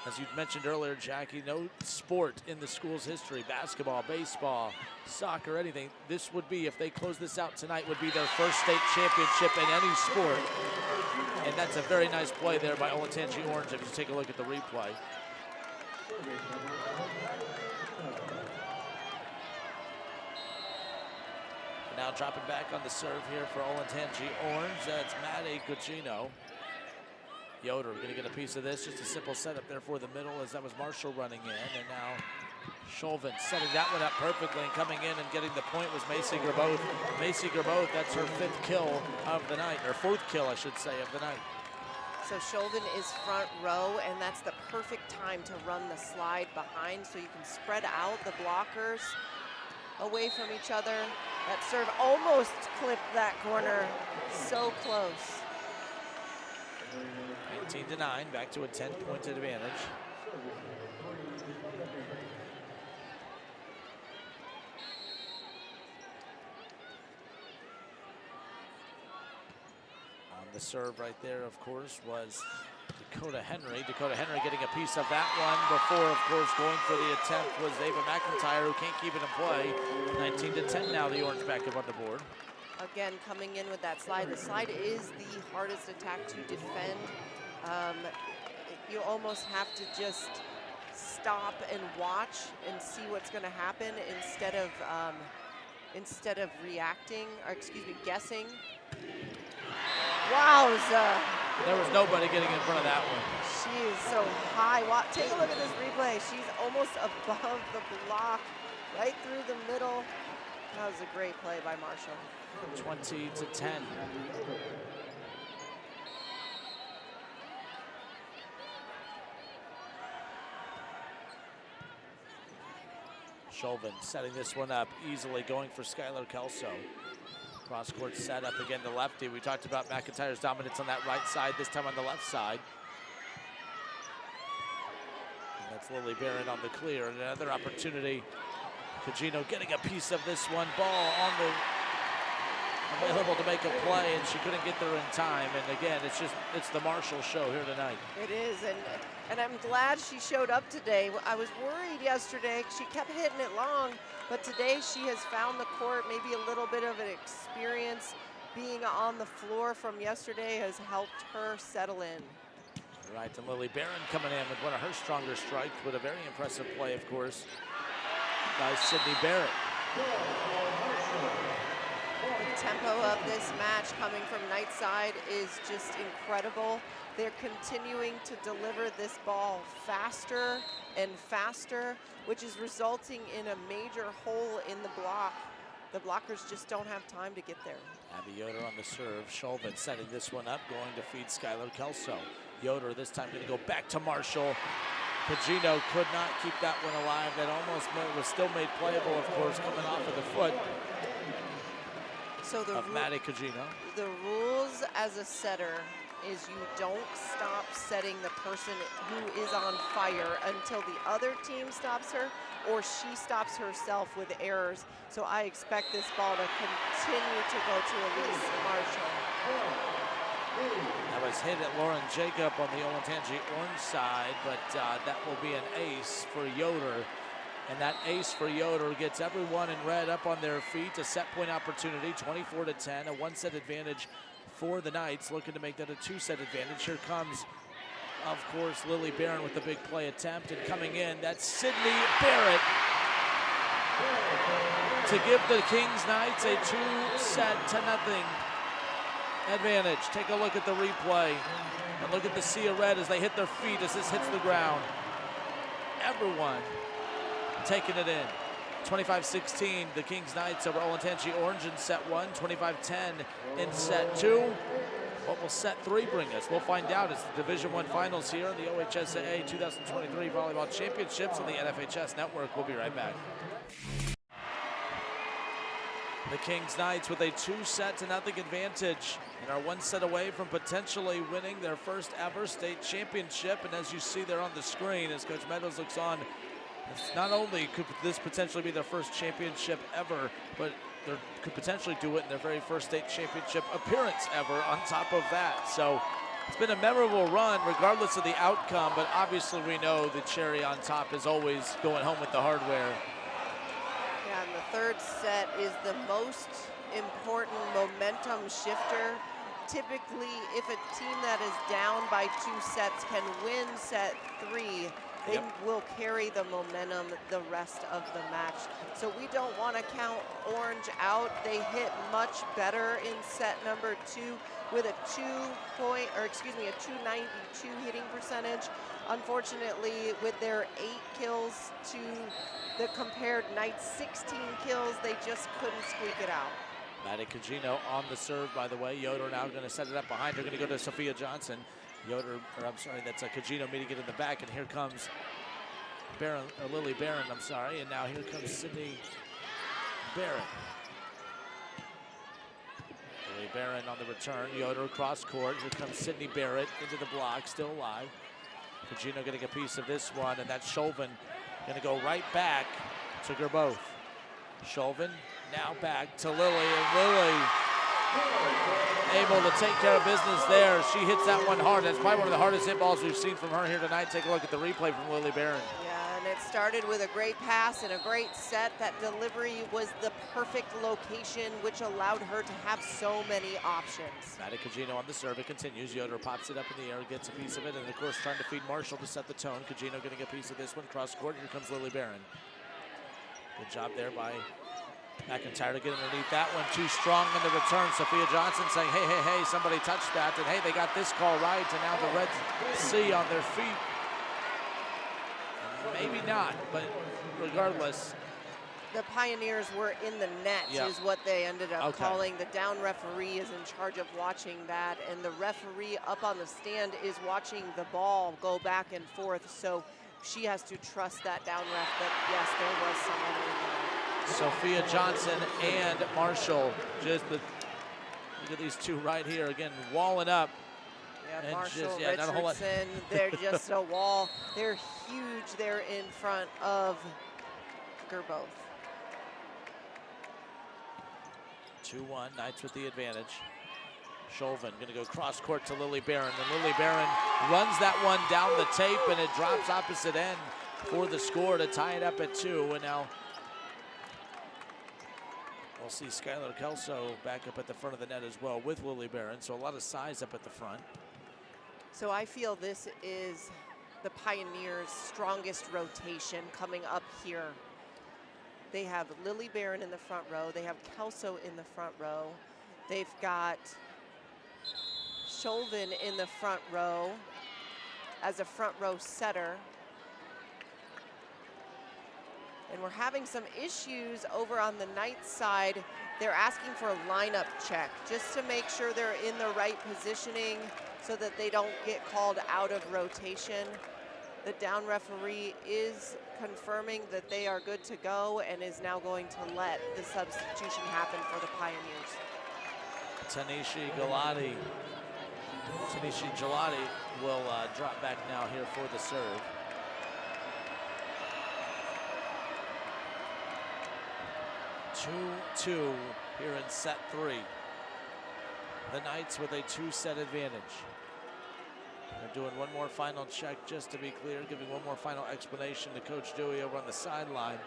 As you mentioned earlier, Jackie, no sport in the school's history, basketball, baseball, soccer, anything, this would be, if they close this out tonight, would be their first state championship in any sport. And that's a very nice play there by Olentangy Orange if you take a look at the replay. Now dropping back on the serve here for Olentangy Orange. That's Maddie Cugino. Yoder going to get a piece of this. Just a simple setup there for the middle as that was Marshall running in. And now Chauvin setting that one up perfectly, and coming in and getting the point was Macy Graboth. Macy Graboth, that's her 5th kill of the night, or 4th kill, I should say, of the night. So Chauvin is front row, and that's the perfect time to run the slide behind so you can spread out the blockers away from each other. That serve almost clipped that corner. So close. 19-9, back to a 10-point advantage. On the serve right there, of course, was Dakota Henry. Dakota Henry getting a piece of that one before, of course, going for the attempt was Ava McIntyre, who can't keep it in play. 19-10 now, the Orange back up on the board. Again, coming in with that slide. The slide is the hardest attack to defend. You almost have to just stop and watch and see what's going to happen instead of reacting, or excuse me, guessing. Wowza. There was nobody getting in front of that one. She is so high. Wow, take a look at this replay. She's almost above the block, right through the middle. That was a great play by Marshall. 20-10. Chauvin setting this one up easily, going for Skylar Kelso. Cross-court set up again to lefty. We talked about McIntyre's dominance on that right side, this time on the left side. And that's Lily Barron on the clear. And another opportunity. Cugino getting a piece of this one. Ball on the available to make a play, and she couldn't get there in time. And again, it's the Marshall show here tonight. It is, and I'm glad she showed up today. I was worried yesterday. She kept hitting it long, but today she has found the court. Maybe a little bit of an experience being on the floor from yesterday has helped her settle in. All right, and Lily Barron coming in with one of her stronger strikes with a very impressive play, of course, by Sydney Barrett. The tempo of this match coming from Nightside is just incredible. They're continuing to deliver this ball faster and faster, which is resulting in a major hole in the block. The blockers just don't have time to get there. Abby Yoder on the serve. Chauvin setting this one up, going to feed Skylar Kelso. Yoder this time going to go back to Marshall. Cugino could not keep that one alive. That almost was still made playable, of course, coming off of the foot so of Maddie Cugino. The rules as a setter is you don't stop setting the person who is on fire until the other team stops her or she stops herself with errors. So I expect this ball to continue to go to Elise Marshall. That was hit at Lauren Jacob on the Olentangy orange side, but that will be an ace for Yoder. And that ace for Yoder gets everyone in red up on their feet. A set point opportunity, 24-10, a one-set advantage for the Knights, looking to make that a two-set advantage. Here comes, of course, Lily Barron with the big play attempt, and coming in, that's Sydney Barrett to give the Kings Knights a 2-0 advantage. Take a look at the replay and look at the sea of red as they hit their feet as this hits the ground. Everyone taking it in. 25-16, the Kings Knights over Olentangy Orange in set one, 25-10 in set two. What will set three bring us? We'll find out. It's the Division I finals here in the OHSAA 2023 Volleyball Championships on the NFHS Network. We'll be right back. The Kings Knights with a 2-0 advantage and are one set away from potentially winning their first ever state championship. And as you see there on the screen, as Coach Meadows looks on, not only could this potentially be their first championship ever, but they could potentially do it in their very first state championship appearance ever on top of that. So it's been a memorable run regardless of the outcome, but obviously we know the cherry on top is always going home with the hardware. Yeah, and the third set is the most important momentum shifter. Typically, if a team that is down by 2 sets can win set 3, they will carry the momentum the rest of the match. So we don't want to count Orange out. They hit much better in set number 2 with a 292 hitting percentage. Unfortunately, with their 8 kills to the compared Knights 16 kills, they just couldn't squeak it out. Maddie Cugino on the serve, by the way. Yoder now going to set it up behind her, going to go to Sophia Johnson. Yoder, or I'm sorry, that's Cugino meeting it in the back, and here comes Barron, or Lily Barron, I'm sorry, and now here comes Sydney Barron. Lily Barron on the return, Yoder cross court, here comes Sydney Barrett into the block, still alive. Cugino getting a piece of this one, and that's Chauvin going to go right back, took her both. Chauvin now back to Lily, and Lily able to take care of business there. She hits that one hard. That's probably one of the hardest hit balls we've seen from her here tonight. Take a look at the replay from Lily Barron. Yeah, and it started with a great pass and a great set. That delivery was the perfect location, which allowed her to have so many options. Maddie Cugino on the serve. It continues. Yoder pops it up in the air, gets a piece of it, and of course trying to feed Marshall to set the tone. Cugino getting a piece of this one. Cross court. Here comes Lily Barron. Good job there by McIntyre to get underneath that one, too strong in the return. Sophia Johnson saying, hey, hey, hey, somebody touched that. And hey, they got this call right, and now the Red Sea on their feet. Maybe not, but regardless. The Pioneers were in the net is what they ended up calling. The down referee is in charge of watching that, and the referee up on the stand is watching the ball go back and forth, so she has to trust that down ref that, yes, there was someone in the net. Sophia Johnson and Marshall, just look at these two right here, again, walling up. Yeah, Marshall, Richardson, they're just a wall. They're huge. They're in front of Gerboth. 2-1, Knights with the advantage. Chauvin going to go cross court to Lily Barron, and Lily Barron runs that one down the tape, and it drops opposite end for the score to tie it up at 2. And now we'll see Skylar Kelso back up at the front of the net as well with Lily Barron, so a lot of size up at the front. So I feel this is the Pioneers' strongest rotation coming up here. They have Lily Barron in the front row. They have Kelso in the front row. They've got Chauvin in the front row as a front row setter. And we're having some issues over on the Knights side. They're asking for a lineup check just to make sure they're in the right positioning so that they don't get called out of rotation. The down referee is confirming that they are good to go and is now going to let the substitution happen for the Pioneers. Tanishi Gelati will drop back now here for the serve. 2-2 here in set 3. The Knights with a 2-set advantage. They're doing one more final check just to be clear, giving one more final explanation to Coach Dewey over on the sideline.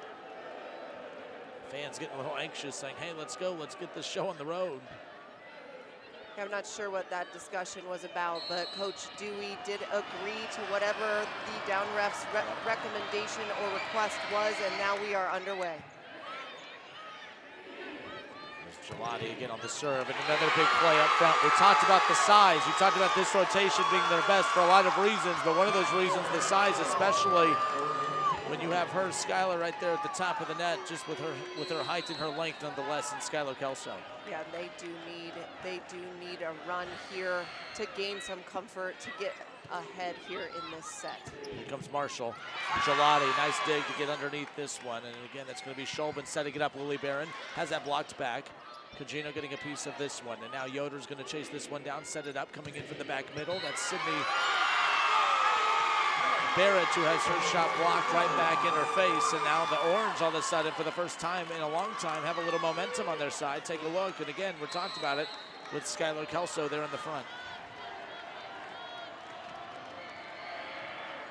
Fans getting a little anxious, saying, hey, let's go, let's get this show on the road. I'm not sure what that discussion was about, but Coach Dewey did agree to whatever the down ref's recommendation or request was, and now we are underway. Gelati again on the serve, and another big play up front. We talked about the size. We talked about this rotation being their best for a lot of reasons, but one of those reasons, the size, especially when you have her, Skylar, right there at the top of the net, just with her height and her length, nonetheless, and Skylar Kelso. Yeah, they do need a run here to gain some comfort to get ahead here in this set. Here comes Marshall. Gelati, nice dig to get underneath this one, and again, it's going to be Chauvin setting it up. Lily Barron has that blocked back. Cugino getting a piece of this one, and now Yoder's going to chase this one down, set it up, coming in from the back middle. That's Sydney Barrett, who has her shot blocked right back in her face, and now the Orange, all of a sudden, for the first time in a long time, have a little momentum on their side. Take a look, and again, we talked about it with Skylar Kelso there in the front.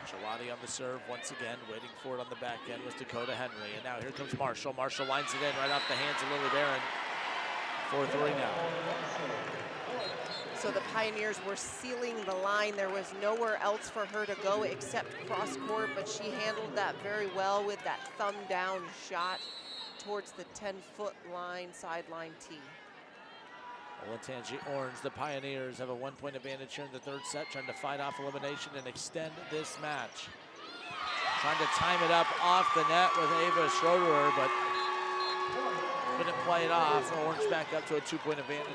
Gelati on the serve once again, waiting for it on the back end was Dakota Henry, and now here comes Marshall. Marshall lines it in right off the hands of Lily Barron. 4-3 now. So the Pioneers were sealing the line. There was nowhere else for her to go except cross court, but she handled that very well with that thumb down shot towards the 10-foot line, sideline tee. Olentangy Orange, the Pioneers have a 1-point advantage here in the third set, trying to fight off elimination and extend this match. Trying to time it up off the net with Ava Schroeder, but couldn't play it off. Orange back up to a 2-point advantage.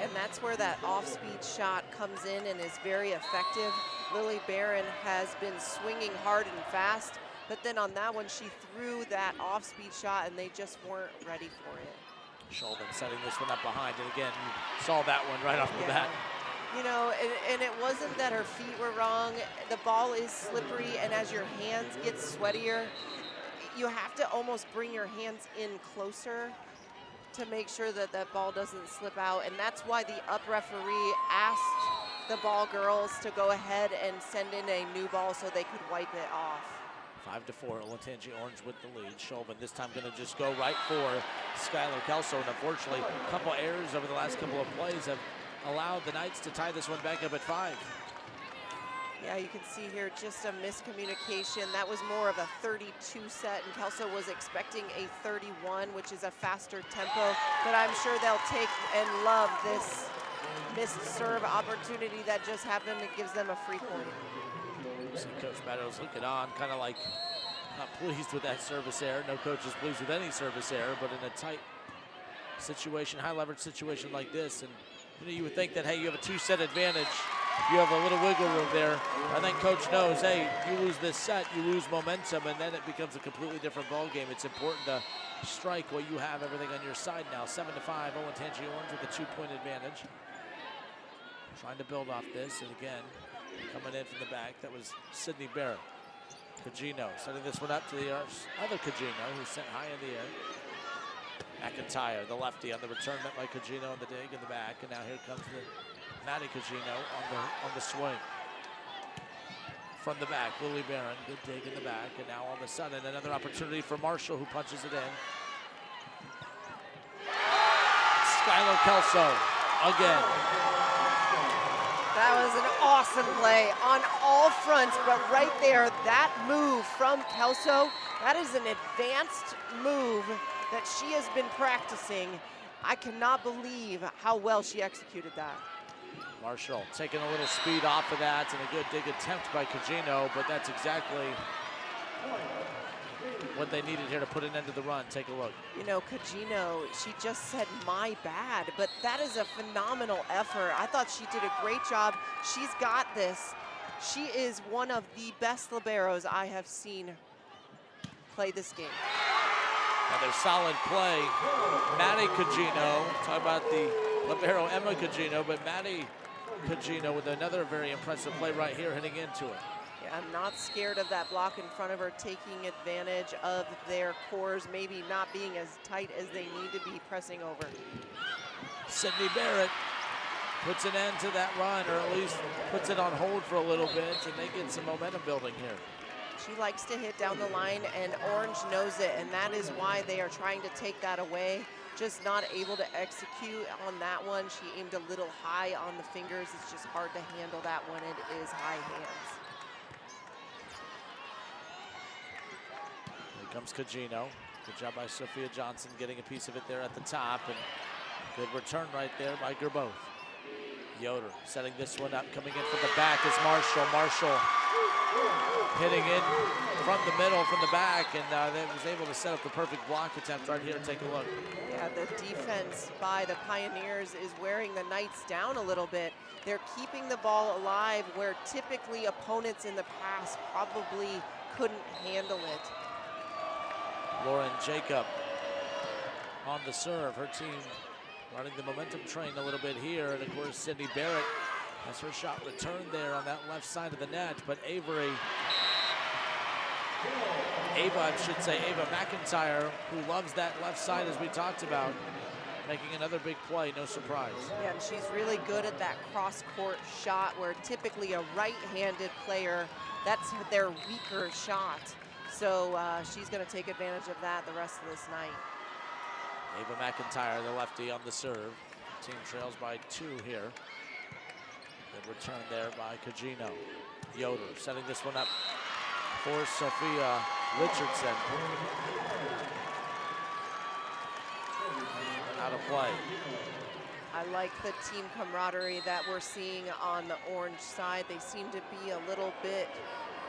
And that's where that off-speed shot comes in and is very effective. Lily Barron has been swinging hard and fast, but then on that one, she threw that off-speed shot and they just weren't ready for it. Chauvin setting this one up behind, and again, you saw that one right off the bat. You know, and it wasn't that her feet were wrong. The ball is slippery, and as your hands get sweatier, you have to almost bring your hands in closer to make sure that that ball doesn't slip out, and that's why the up referee asked the ball girls to go ahead and send in a new ball so they could wipe it off. 5-4, Olentangy Orange with the lead. Chauvin this time going to just go right for Skylar Kelso, and unfortunately, a couple errors over the last couple of plays have allowed the Knights to tie this one back up at 5. Yeah, you can see here just a miscommunication. That was more of a 32 set, and Kelso was expecting a 31, which is a faster tempo, but I'm sure they'll take and love this missed serve opportunity that just happened. It gives them a free point. See Coach Meadows looking on, kind of like not pleased with that service error. No coach is pleased with any service error, but in a tight situation, high leverage situation like this, and you would think that, hey, you have a 2-set advantage. You have a little wiggle room there. I think coach knows, hey, you lose this set, you lose momentum, and then it becomes a completely different ball game. It's important to strike while you have everything on your side now. 7-5, Olentangy Orange with a 2-point advantage. Trying to build off this, and again, coming in from the back, that was Sydney Barrett. Cugino setting this one up to the other Cugino, who's sent high in the air. McIntyre, the lefty, on the return met by Cugino on the dig in the back, and now here comes the Maddie Cugino on the swing. From the back, Lily Barron, good dig in the back, and now all of a sudden another opportunity for Marshall, who punches it in. Skylar Kelso again. That was an awesome play on all fronts, but right there, that move from Kelso, that is an advanced move that she has been practicing. I cannot believe how well she executed that. Marshall taking a little speed off of that, and a good dig attempt by Cugino, but that's exactly what they needed here to put an end to the run. Take a look. You know, Cugino, she just said, my bad, but that is a phenomenal effort. I thought she did a great job. She's got this. She is one of the best liberos I have seen play this game. Another solid play. Maddie Cugino, talk about the libero Emma Cugino, but Maddie Cugino with another very impressive play right here, hitting into it. Yeah, I'm not scared of that block in front of her, taking advantage of their cores maybe not being as tight as they need to be, pressing over. Sydney Barrett puts an end to that run, or at least puts it on hold for a little bit, and they get some momentum building here. She likes to hit down the line, and Orange knows it, and that is why they are trying to take that away. Just not able to execute on that one. She aimed a little high on the fingers. It's just hard to handle that when it is high hands. Here comes Cugino. Good job by Sophia Johnson getting a piece of it there at the top, and good return right there by Gerboth. Yoder setting this one up, coming in from the back is Marshall. Marshall hitting in from the middle, from the back, and they was able to set up the perfect block attempt right here. Take a look. Yeah, the defense by the Pioneers is wearing the Knights down a little bit. They're keeping the ball alive where typically opponents in the past probably couldn't handle it. Lauren Jacob on the serve. Her team running the momentum train a little bit here, and of course Sydney Barrett has her shot returned there on that left side of the net, but Ava McIntyre, who loves that left side as we talked about, making another big play, no surprise. Yeah, and she's really good at that cross-court shot where typically a right-handed player, that's their weaker shot. So she's gonna take advantage of that the rest of this night. Ava McIntyre, the lefty, on the serve. Team trails by 2 here. Good return there by Cugino. Yoder setting this one up for Sophia Richardson. Out of play. I like the team camaraderie that we're seeing on the Orange side. They seem to be a little bit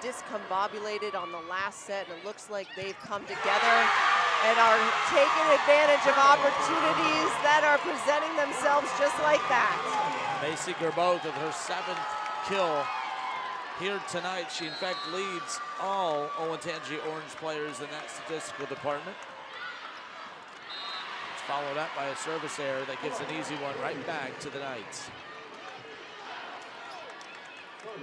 discombobulated on the last set, and it looks like they've come together and are taking advantage of opportunities that are presenting themselves just like that. Macy Gerboth with her 7th kill here tonight. She in fact leads all Olentangy Orange players in that statistical department. It's followed up by a service error that gives an easy one right back to the Knights.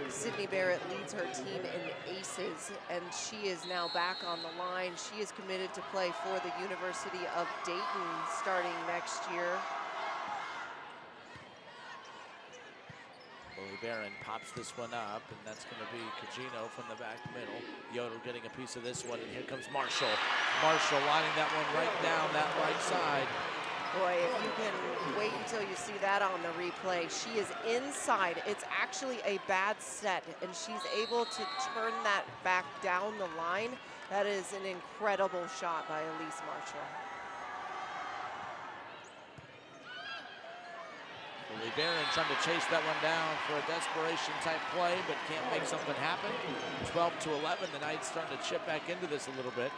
Sydney Barrett leads her team in aces, and she is now back on the line. She is committed to play for the University of Dayton starting next year. Lily Barron pops this one up, and that's going to be Cugino from the back middle. Yoder getting a piece of this one, and here comes Marshall. Marshall lining that one right down that right side. Boy, if you can wait until you see that on the replay, she is inside. It's actually a bad set, and she's able to turn that back down the line. That is an incredible shot by Elise Marshall. Lily Barron trying to chase that one down for a desperation type play, but can't make something happen. 12-11, the Knights starting to chip back into this a little bit.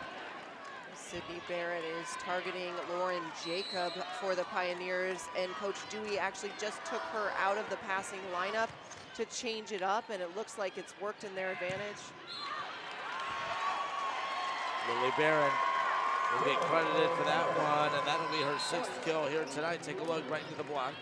Sydney Barrett is targeting Lauren Jacob for the Pioneers, and Coach Dewey actually just took her out of the passing lineup to change it up, and it looks like it's worked in their advantage. Lily Barron will get credited for that one, and that'll be her 6th kill here tonight. Take a look right into the block.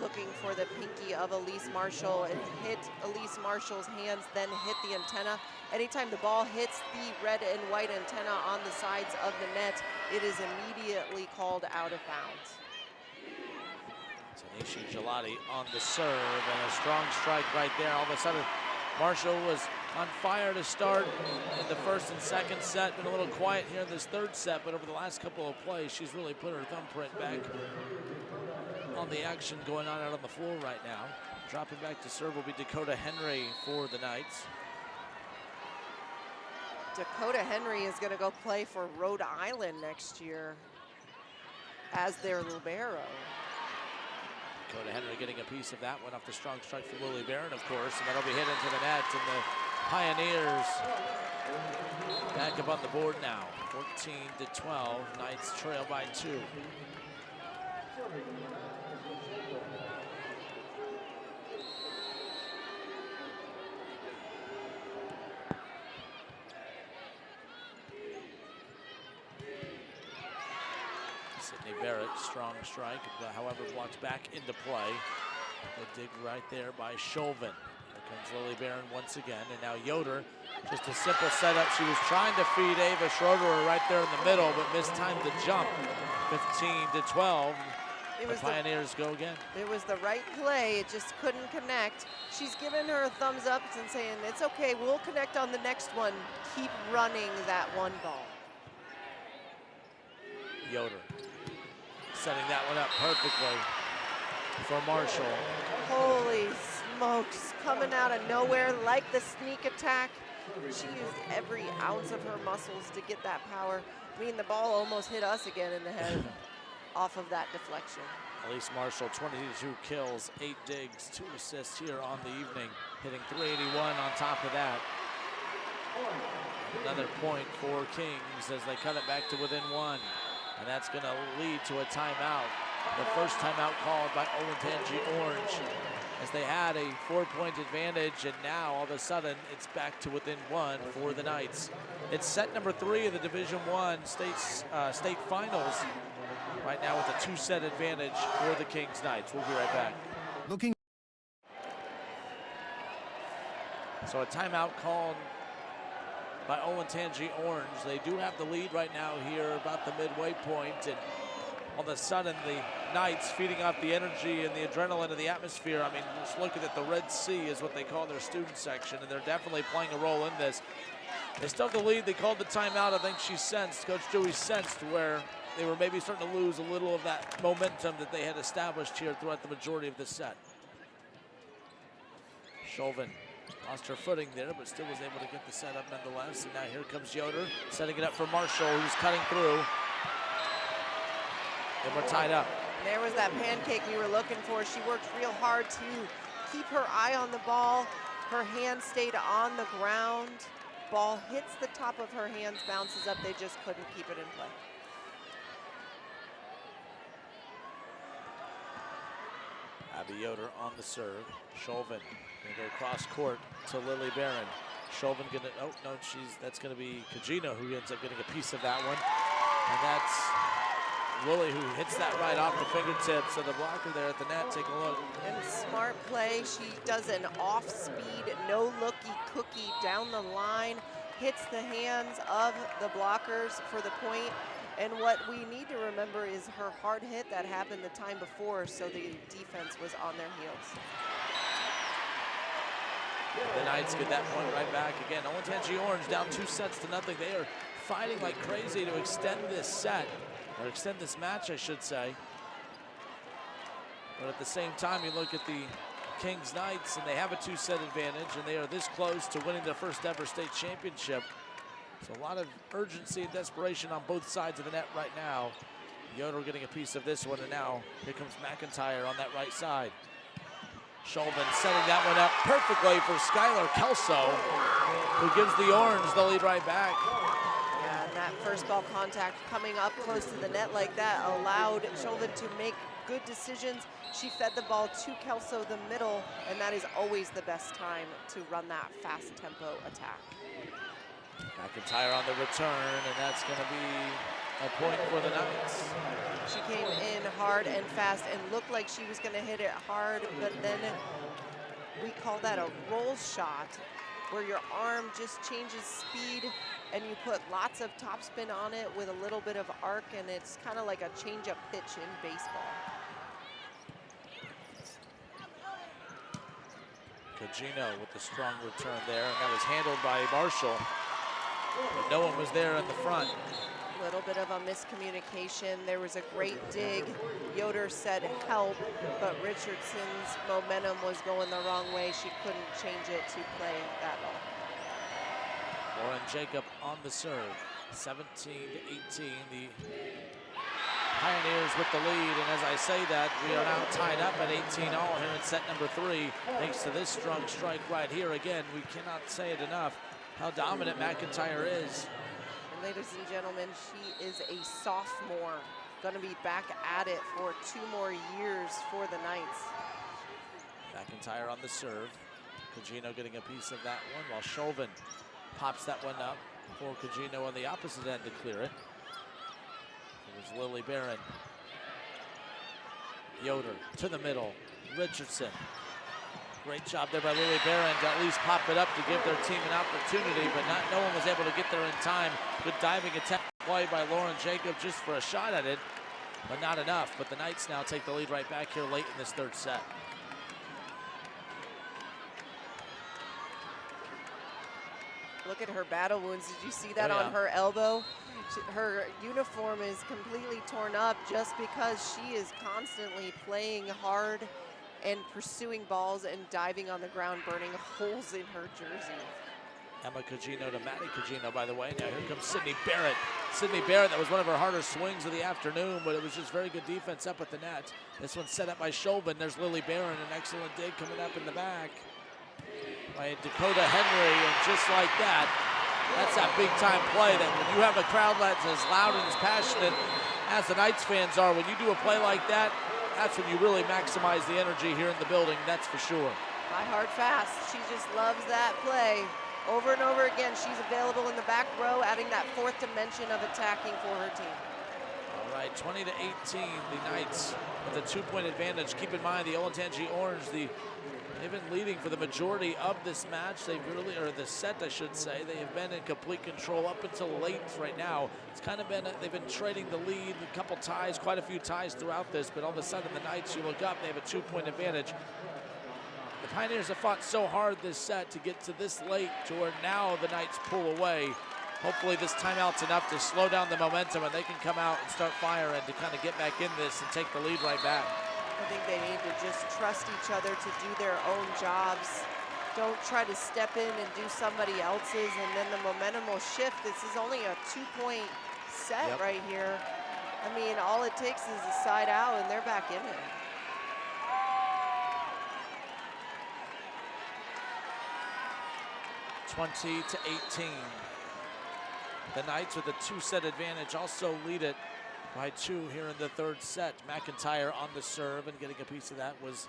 Looking for the pinky of Elise Marshall. It hit Elise Marshall's hands, then hit the antenna. Anytime the ball hits the red and white antenna on the sides of the net, it is immediately called out of bounds. Tanisha Gelati on the serve, and a strong strike right there. All of a sudden, Marshall was on fire to start in the first and second set. Been a little quiet here in this third set, but over the last couple of plays, she's really put her thumbprint back on the action going on out on the floor right now. Dropping back to serve will be Dakota Henry for the Knights. Dakota Henry is going to go play for Rhode Island next year as their libero. Dakota Henry getting a piece of that one off the strong strike from Lily Barron, of course, and that'll be hit into the net, and the Pioneers back up on the board now. 14-12, Knights trail by 2. Sydney Barrett, strong strike, however, blocked back into play. The dig right there by Chauvin. Here comes Lily Barron once again, and now Yoder, just a simple setup. She was trying to feed Ava Schroeder right there in the middle, but mistimed the jump. 15-12. The Pioneers go again. It was the right play, it just couldn't connect. She's giving her a thumbs up and saying, it's okay, we'll connect on the next one. Keep running that one ball. Yoder setting that one up perfectly for Marshall. Holy smokes, coming out of nowhere like the sneak attack. She used every ounce of her muscles to get that power. I mean, the ball almost hit us again in the head off of that deflection. Elise Marshall, 22 kills, 8 digs, 2 assists here on the evening, hitting .381 on top of that. Another point for Kings as they cut it back to within 1. And that's going to lead to a timeout. The first timeout called by Olentangy Orange, as they had a 4-point advantage, and now all of a sudden it's back to within 1 for the Knights. It's set number 3 of the Division I state finals right now with a 2-set advantage for the Kings Knights. We'll be right back. Looking. So a timeout called by Olentangy Orange. They do have the lead right now here about the midway point, and all of a sudden the Knights feeding off the energy and the adrenaline of the atmosphere. I mean, just looking at the Red Sea is what they call their student section, and they're definitely playing a role in this. They still have the lead. They called the timeout. I think she sensed, Coach Dewey sensed, where they were maybe starting to lose a little of that momentum that they had established here throughout the majority of the set. Chauvin lost her footing there, but still was able to get the set up nonetheless. And now here comes Yoder, setting it up for Marshall, who's cutting through. And we're tied up. There was that pancake we were looking for. She worked real hard to keep her eye on the ball. Her hand stayed on the ground. Ball hits the top of her hands, bounces up. They just couldn't keep it in play. Abby Yoder on the serve. Chauvin gonna go cross court to Lily Barron. Chauvin gonna, oh no, that's gonna be Kajina who ends up getting a piece of that one. And that's Lily who hits that right off the fingertips of the blocker there at the net. Take a look. And smart play. She does an off-speed, no-looky cookie down the line, hits the hands of the blockers for the point. And what we need to remember is her hard hit that happened the time before, so the defense was on their heels. The Knights get that point right back. Again, Olentangy Orange down 2-0. They are fighting like crazy to extend this set. or extend this match, I should say. But at the same time, you look at the Kings Knights, and they have a 2-set advantage, and they are this close to winning their first ever state championship. So a lot of urgency and desperation on both sides of the net right now. Yoder getting a piece of this one, and now here comes McIntyre on that right side. Shulman setting that one up perfectly for Skylar Kelso, who gives the Orange the lead right back. Yeah, and that first ball contact coming up close to the net like that allowed Shulman to make good decisions. She fed the ball to Kelso the middle, and that is always the best time to run that fast tempo attack. McIntyre on the return, and that's going to be a point for the Knights. She came in hard and fast and looked like she was going to hit it hard, but then we call that a roll shot, where your arm just changes speed and you put lots of topspin on it with a little bit of arc, and it's kind of like a change-up pitch in baseball. Cugino with the strong return there, and that was handled by Marshall, but no one was there in the front. A little bit of a miscommunication. There was a great dig. Yoder said help, but Richardson's momentum was going the wrong way. She couldn't change it to play that ball. Lauren Jacob on the serve, 17-18. The Pioneers with the lead, and as I say that, we are now tied up at 18-all here in set number 3. Thanks to this strong strike right here. Again, we cannot say it enough how dominant McIntyre is. And ladies and gentlemen, she is a sophomore, going to be back at it for 2 more years for the Knights. McIntyre on the serve. Cugino getting a piece of that one, while Chauvin pops that one up for Cugino on the opposite end to clear it. It was Lily Barron. Yoder to the middle. Richardson. Great job there by Lily Barron to at least pop it up to give their team an opportunity, but no one was able to get there in time. Good diving attack play by Lauren Jacob just for a shot at it, but not enough. But the Knights now take the lead right back here late in this 3rd set. Look at her battle wounds. Did you see that Oh, yeah. on her elbow? Her uniform is completely torn up just because she is constantly playing hard and pursuing balls and diving on the ground, burning holes in her jersey. Emma Cugino to Maddie Cugino, by the way. Now here comes Sydney Barrett. Sydney Barrett, that was one of her harder swings of the afternoon, but it was just very good defense up at the net. This one's set up by Chauvin. There's Lily Barron, an excellent dig coming up in the back by Dakota Henry, and just like that, that's that big-time play that when you have a crowd that's as loud and as passionate as the Knights fans are, when you do a play like that, that's when you really maximize the energy here in the building, that's for sure. High, hard, fast. She just loves that play. Over and over again, she's available in the back row, adding that 4th dimension of attacking for her team. All right, 20-18, the Knights with a 2-point advantage. Keep in mind, the Olentangy Orange, they've been leading for the majority of this match. They've really, or the set, I should say. They have been in complete control up until late right now. It's kind of been, they've been trading the lead, a couple ties, quite a few ties throughout this, but all of a sudden the Knights, you look up, they have a 2-point advantage. The Pioneers have fought so hard this set to get to this late to where now the Knights pull away. Hopefully this timeout's enough to slow down the momentum and they can come out and start firing to kind of get back in this and take the lead right back. I think they need to just trust each other to do their own jobs. Don't try to step in and do somebody else's, and then the momentum will shift. This is only a 2-point set right here. I mean, all it takes is a side out and they're back in it. (20-18). The Knights with a 2-set advantage also lead it by 2 here in the 3rd set. McIntyre on the serve, and getting a piece of that was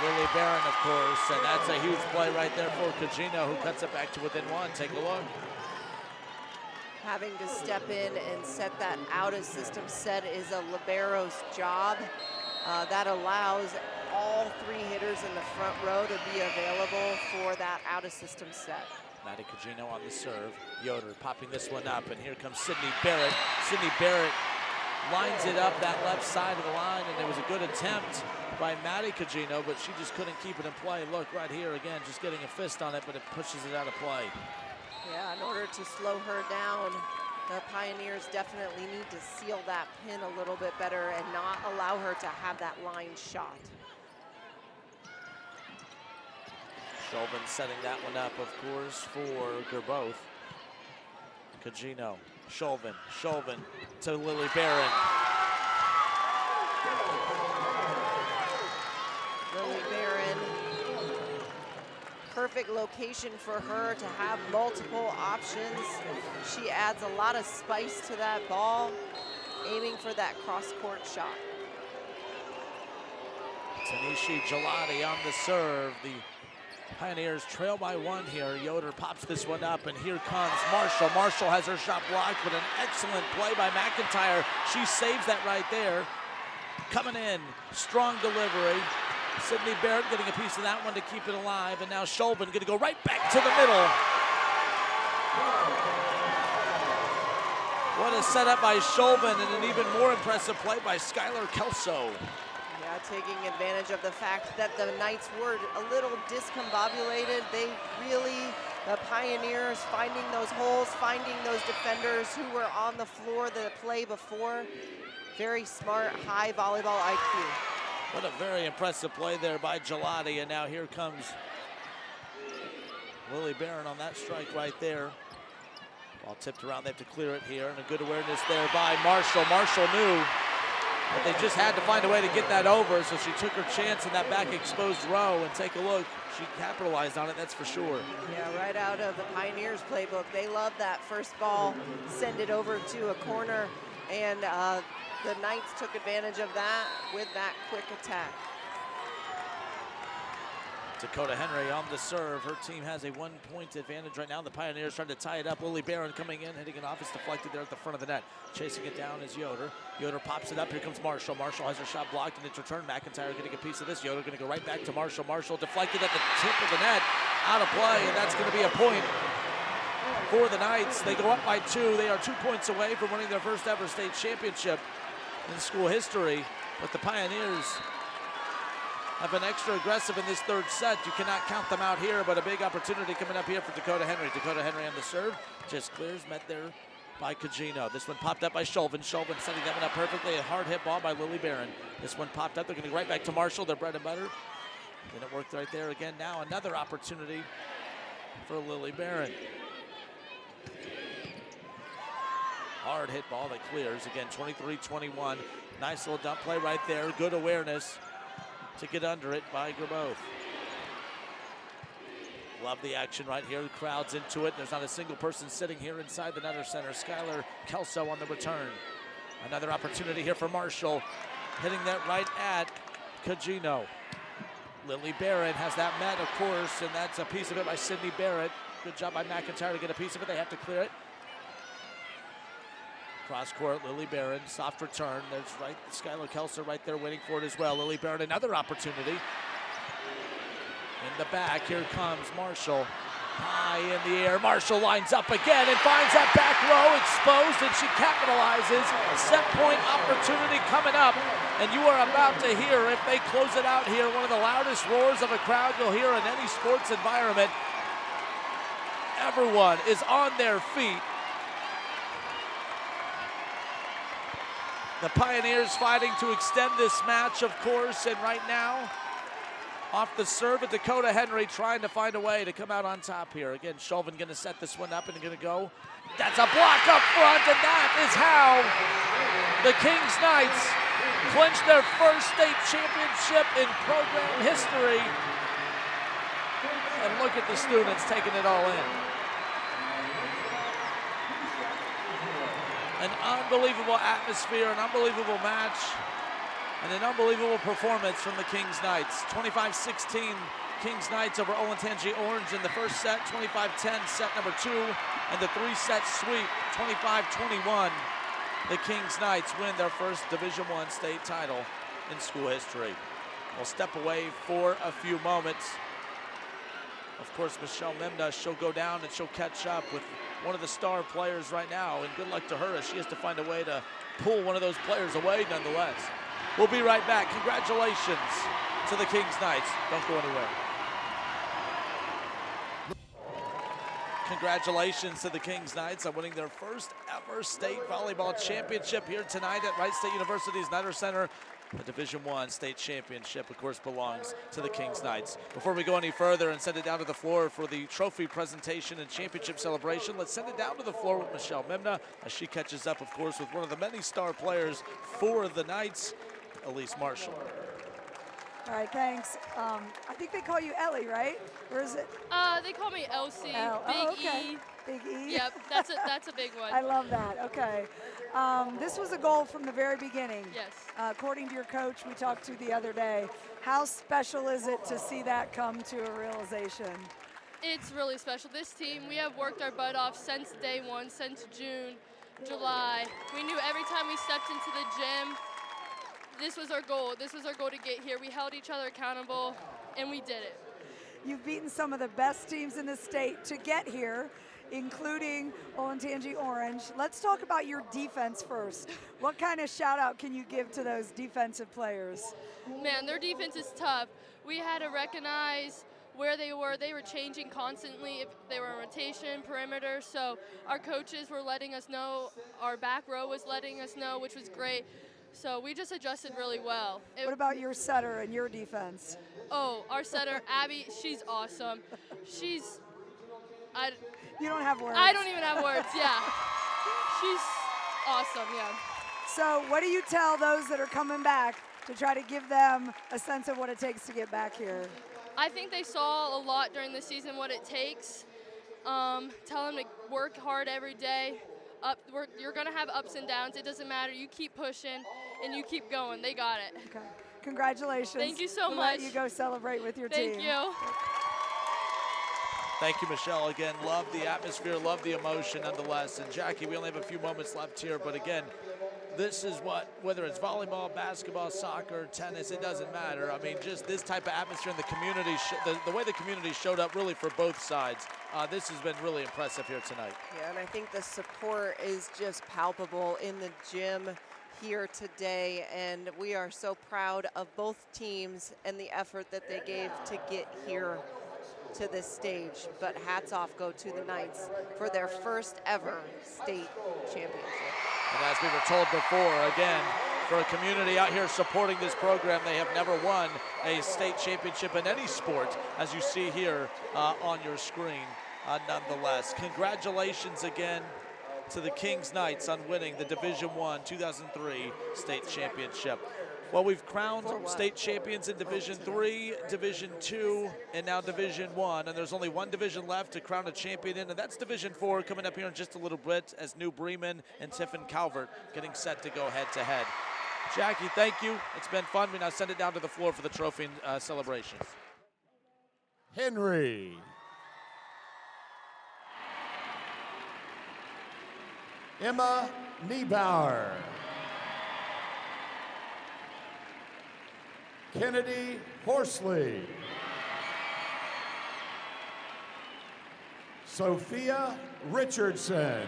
Lily Barron, of course, and that's a huge play right there for Cugino, who cuts it back to within 1. Take a look. Having to step in and set that out-of-system set is a libero's job. That allows all 3 hitters in the front row to be available for that out-of-system set. Maddie Cugino on the serve. Yoder popping this one up, and here comes Sydney Barrett. Sydney Barrett lines it up that left side of the line, and it was a good attempt by Maddie Cugino, but she just couldn't keep it in play. Look right here again, just getting a fist on it, but it pushes it out of play. Yeah, in order to slow her down, the Pioneers definitely need to seal that pin a little bit better and not allow her to have that line shot. Chauvin setting that one up, of course, for Gerboth. Cagino, Chauvin to Lily Barron. Lily Barron, perfect location for her to have multiple options. She adds a lot of spice to that ball, aiming for that cross-court shot. Tanishi Gelati on the serve. The Pioneers trail by 1 here. Yoder pops this one up, and here comes Marshall. Marshall has her shot blocked, but an excellent play by McIntyre. She saves that right there. Coming in, strong delivery. Sydney Barrett getting a piece of that one to keep it alive, and now Chauvin going to go right back to the middle. What a setup by Chauvin, and an even more impressive play by Skylar Kelso. Yeah, taking advantage of the fact that the Knights were a little discombobulated. They really, the Pioneers, finding those holes, finding those defenders who were on the floor the play before. Very smart, high volleyball IQ. What a very impressive play there by Gelati, and now here comes Lily Barron on that strike right there. Ball tipped around, they have to clear it here, and a good awareness there by Marshall. Marshall knew but they just had to find a way to get that over, so she took her chance in that back exposed row, and take a look. She capitalized on it, that's for sure. Yeah, right out of the Pioneers playbook. They love that first ball, send it over to a corner, and the Knights took advantage of that with that quick attack. Dakota Henry on the serve. Her team has a 1-point advantage right now. The Pioneers trying to tie it up. Lily Barron coming in, hitting it off. It's deflected there at the front of the net. Chasing it down is Yoder. Yoder pops it up. Here comes Marshall. Marshall has her shot blocked, and it's returned. McIntyre getting a piece of this. Yoder going to go right back to Marshall. Marshall deflected at the tip of the net. Out of play, and that's going to be a point for the Knights. They go up by 2. They are 2 points away from winning their first ever state championship in school history. But the Pioneers have been extra aggressive in this third set. You cannot count them out here, but a big opportunity coming up here for Dakota Henry. Dakota Henry on the serve, just clears, met there by Cagino. This one popped up by Chauvin. Chauvin setting that one up perfectly. A hard hit ball by Lily Barron. This one popped up. They're going to go right back to Marshall, their bread and butter. And it worked right there again. Now another opportunity for Lily Barron. Hard hit ball that clears. Again, 23-21. Nice little dump play right there. Good awareness to get under it by Gerboth. Love the action right here. The crowd's into it. There's not a single person sitting here inside the Nutter Center. Skylar Kelso on the return. Another opportunity here for Marshall. Hitting that right at Cagino. Lily Barron has that met, of course, and that's a piece of it by Sydney Barrett. Good job by McIntyre to get a piece of it. They have to clear it. Cross court, Lily Barron, soft return. There's right, Skylar Kelso right there waiting for it as well. Lily Barron, another opportunity. In the back, here comes Marshall. High in the air, Marshall lines up again and finds that back row exposed, and she capitalizes. Set point opportunity coming up, and you are about to hear, if they close it out here, one of the loudest roars of a crowd you'll hear in any sports environment. Everyone is on their feet. The Pioneers fighting to extend this match, of course, and right now, off the serve of Dakota Henry, trying to find a way to come out on top here. Again, Chauvin going to set this one up and going to go. That's a block up front, and that is how the Kings Knights clinch their first state championship in program history. And look at the students taking it all in. An unbelievable atmosphere, an unbelievable match, and an unbelievable performance from the Kings Knights. 25-16 Kings Knights over Olentangy Orange in the first set, 25-10 set number 2, and the 3-set sweep, 25-21. The Kings Knights win their first Division I state title in school history. We'll step away for a few moments. Of course, Michelle Memna, she'll go down and she'll catch up with one of the star players right now, and good luck to her as she has to find a way to pull one of those players away nonetheless. We'll be right back. Congratulations to the Kings Knights. Don't go anywhere. Congratulations to the Kings Knights on winning their first ever state volleyball championship here tonight at Wright State University's Nider Center. The Division I state championship, of course, belongs to the Kings Knights. Before we go any further and send it down to the floor for the trophy presentation and championship celebration, let's send it down to the floor with Michelle Mimna as she catches up, of course, with one of the many star players for the Knights, Elise Marshall. All right, thanks. I think they call you Ellie, right? Or is it? They call me Elsie. Oh, Big okay. E. Big E. Yep, that's a big one. I love that. Okay. This was a goal from the very beginning. Yes. According to your coach, we talked to the other day. How special is it to see that come to a realization? It's really special. This team, we have worked our butt off since day one, since June, July. We knew every time we stepped into the gym, this was our goal. This was our goal to get here. We held each other accountable, and we did it. You've beaten some of the best teams in the state to get here, including Olentangy Orange. Let's talk about your defense first. What kind of shout out can you give to those defensive players? Man, their defense is tough. We had to recognize where they were. They were changing constantly if they were in rotation, perimeter, so our coaches were letting us know, our back row was letting us know, which was great. So we just adjusted really well. What about your setter and your defense? Oh, our setter, Abby, she's awesome. You don't have words. I don't even have words, yeah. She's awesome, yeah. So what do you tell those that are coming back to try to give them a sense of what it takes to get back here? I think they saw a lot during the season what it takes. Tell them to work hard every day. You're going to have ups and downs. It doesn't matter. You keep pushing, and you keep going. They got it. Okay. Congratulations. Thank you so we'll much. Let you go celebrate with your team. Thank you. Thank you, Michelle. Again, love the atmosphere, love the emotion nonetheless. And Jackie, we only have a few moments left here, but again, this is whether it's volleyball, basketball, soccer, tennis, it doesn't matter. I mean, just this type of atmosphere in the community, the way the community showed up really for both sides, this has been really impressive here tonight. Yeah, and I think the support is just palpable in the gym here today, and we are so proud of both teams and the effort that they gave to get here to this stage. But hats off go to the Knights for their first ever state championship. And as we were told before, again, for a community out here supporting this program, they have never won a state championship in any sport, as you see here on your screen. Nonetheless, congratulations again to the Kings Knights on winning the Division I 2003 state championship. Well, we've crowned state champions in Division III, Division II, and now Division I, and there's only one division left to crown a champion in, and that's Division IV coming up here in just a little bit as New Bremen and Tiffin Calvert getting set to go head-to-head. Jackie, thank you. It's been fun. We now send it down to the floor for the trophy celebration. Henry. Emma Niebauer. Kennedy Horsley. Sophia Richardson.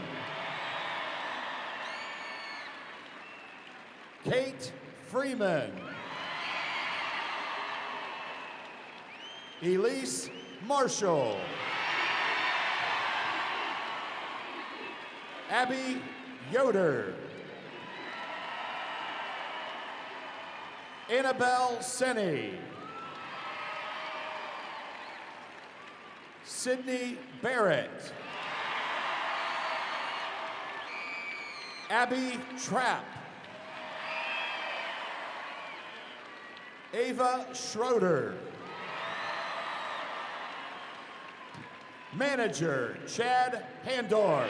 Kate Freeman. Elise Marshall. Abby Yoder. Annabelle Senny. Sydney Barrett. Abby Trapp. Ava Schroeder. Manager Chad Handorf.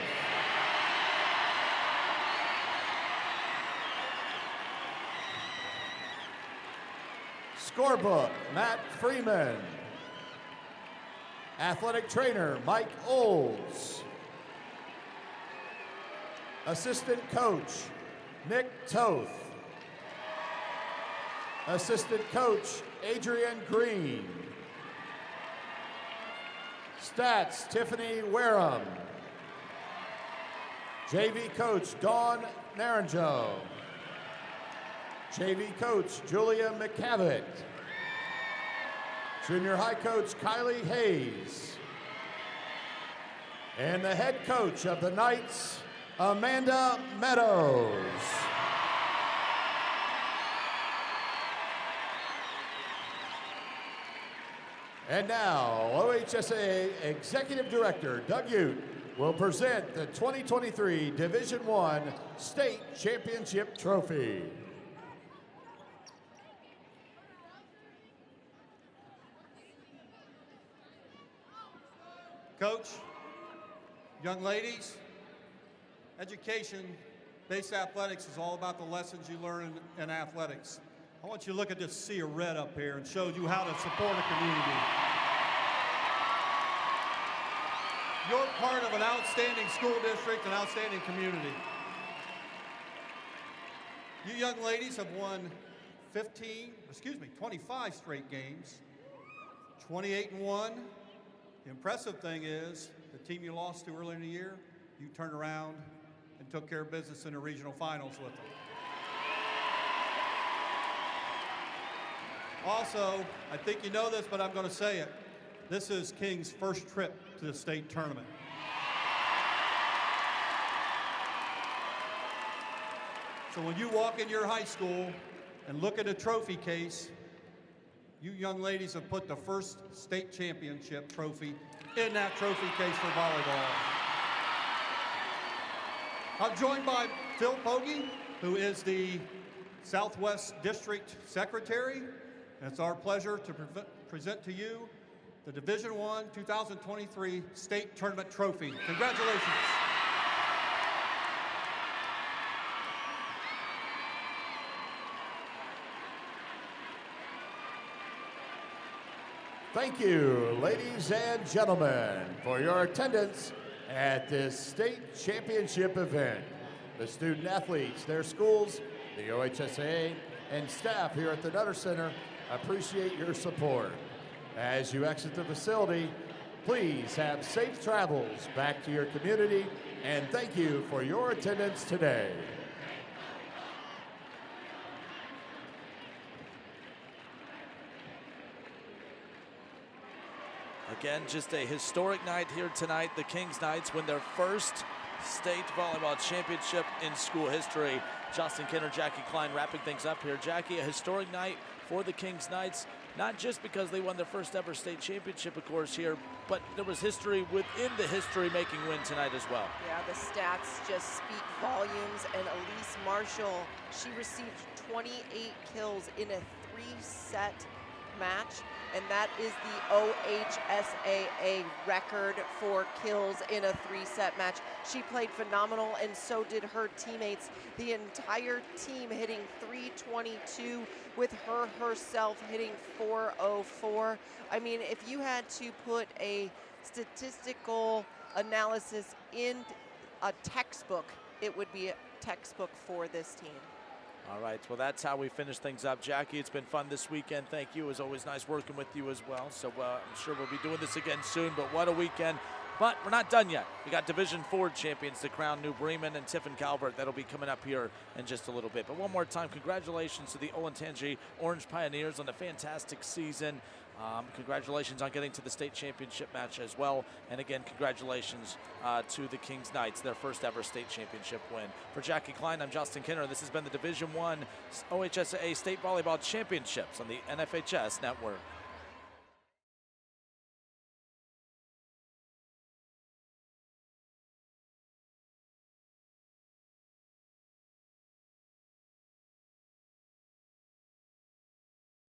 Scorebook, Matt Freeman. Athletic trainer, Mike Olds. Assistant coach, Nick Toth. Assistant coach, Adrian Green. Stats, Tiffany Wareham. JV coach, Dawn Naranjo. JV coach, Julia McCavitt. Junior high coach, Kylie Hayes. And the head coach of the Knights, Amanda Meadows. And now, OHSAA Executive Director Doug Ute will present the 2023 Division I State Championship Trophy. Coach, young ladies, education-based athletics is all about the lessons you learn in athletics. I want you to look at this sea of red up here and show you how to support a community. You're part of an outstanding school district, an outstanding community. You young ladies have won 25 straight games, 28-1. The impressive thing is, the team you lost to earlier in the year, you turned around and took care of business in the regional finals with them. Also, I think you know this, but I'm going to say it. This is King's first trip to the state tournament. So when you walk in your high school and look at a trophy case, you young ladies have put the first state championship trophy in that trophy case for volleyball. I'm joined by Phil Pogge, who is the Southwest District Secretary. And it's our pleasure to present to you the Division I 2023 State Tournament Trophy. Congratulations. Thank you, ladies and gentlemen, for your attendance at this state championship event. The student athletes, their schools, the OHSAA, and staff here at the Nutter Center appreciate your support. As you exit the facility, please have safe travels back to your community, and thank you for your attendance today. Again, just a historic night here tonight. The Kings Knights win their first state volleyball championship in school history. Justin Kinner, Jackie Klein wrapping things up here. Jackie, a historic night for the Kings Knights, not just because they won their first ever state championship, of course, here, but there was history within the history-making win tonight as well. Yeah, the stats just speak volumes, and Elise Marshall, she received 28 kills in a 3-set match, and that is the OHSAA record for kills in a 3-set match. She played phenomenal, and so did her teammates. The entire team hitting 322, with her herself hitting 404. I mean, if you had to put a statistical analysis in a textbook, it would be a textbook for this team. All right, well, that's how we finish things up. Jackie, it's been fun this weekend. Thank you. It was always nice working with you as well. So I'm sure we'll be doing this again soon, but what a weekend. But we're not done yet. We got Division IV champions to crown New Bremen and Tiffin Calvert. That'll be coming up here in just a little bit. But one more time, congratulations to the Olentangy Orange Pioneers on a fantastic season. Congratulations on getting to the state championship match as well. And again, congratulations to the Kings Knights, their first ever state championship win. For Jackie Klein, I'm Justin Kinner. This has been the Division I OHSAA State Volleyball Championships on the NFHS Network.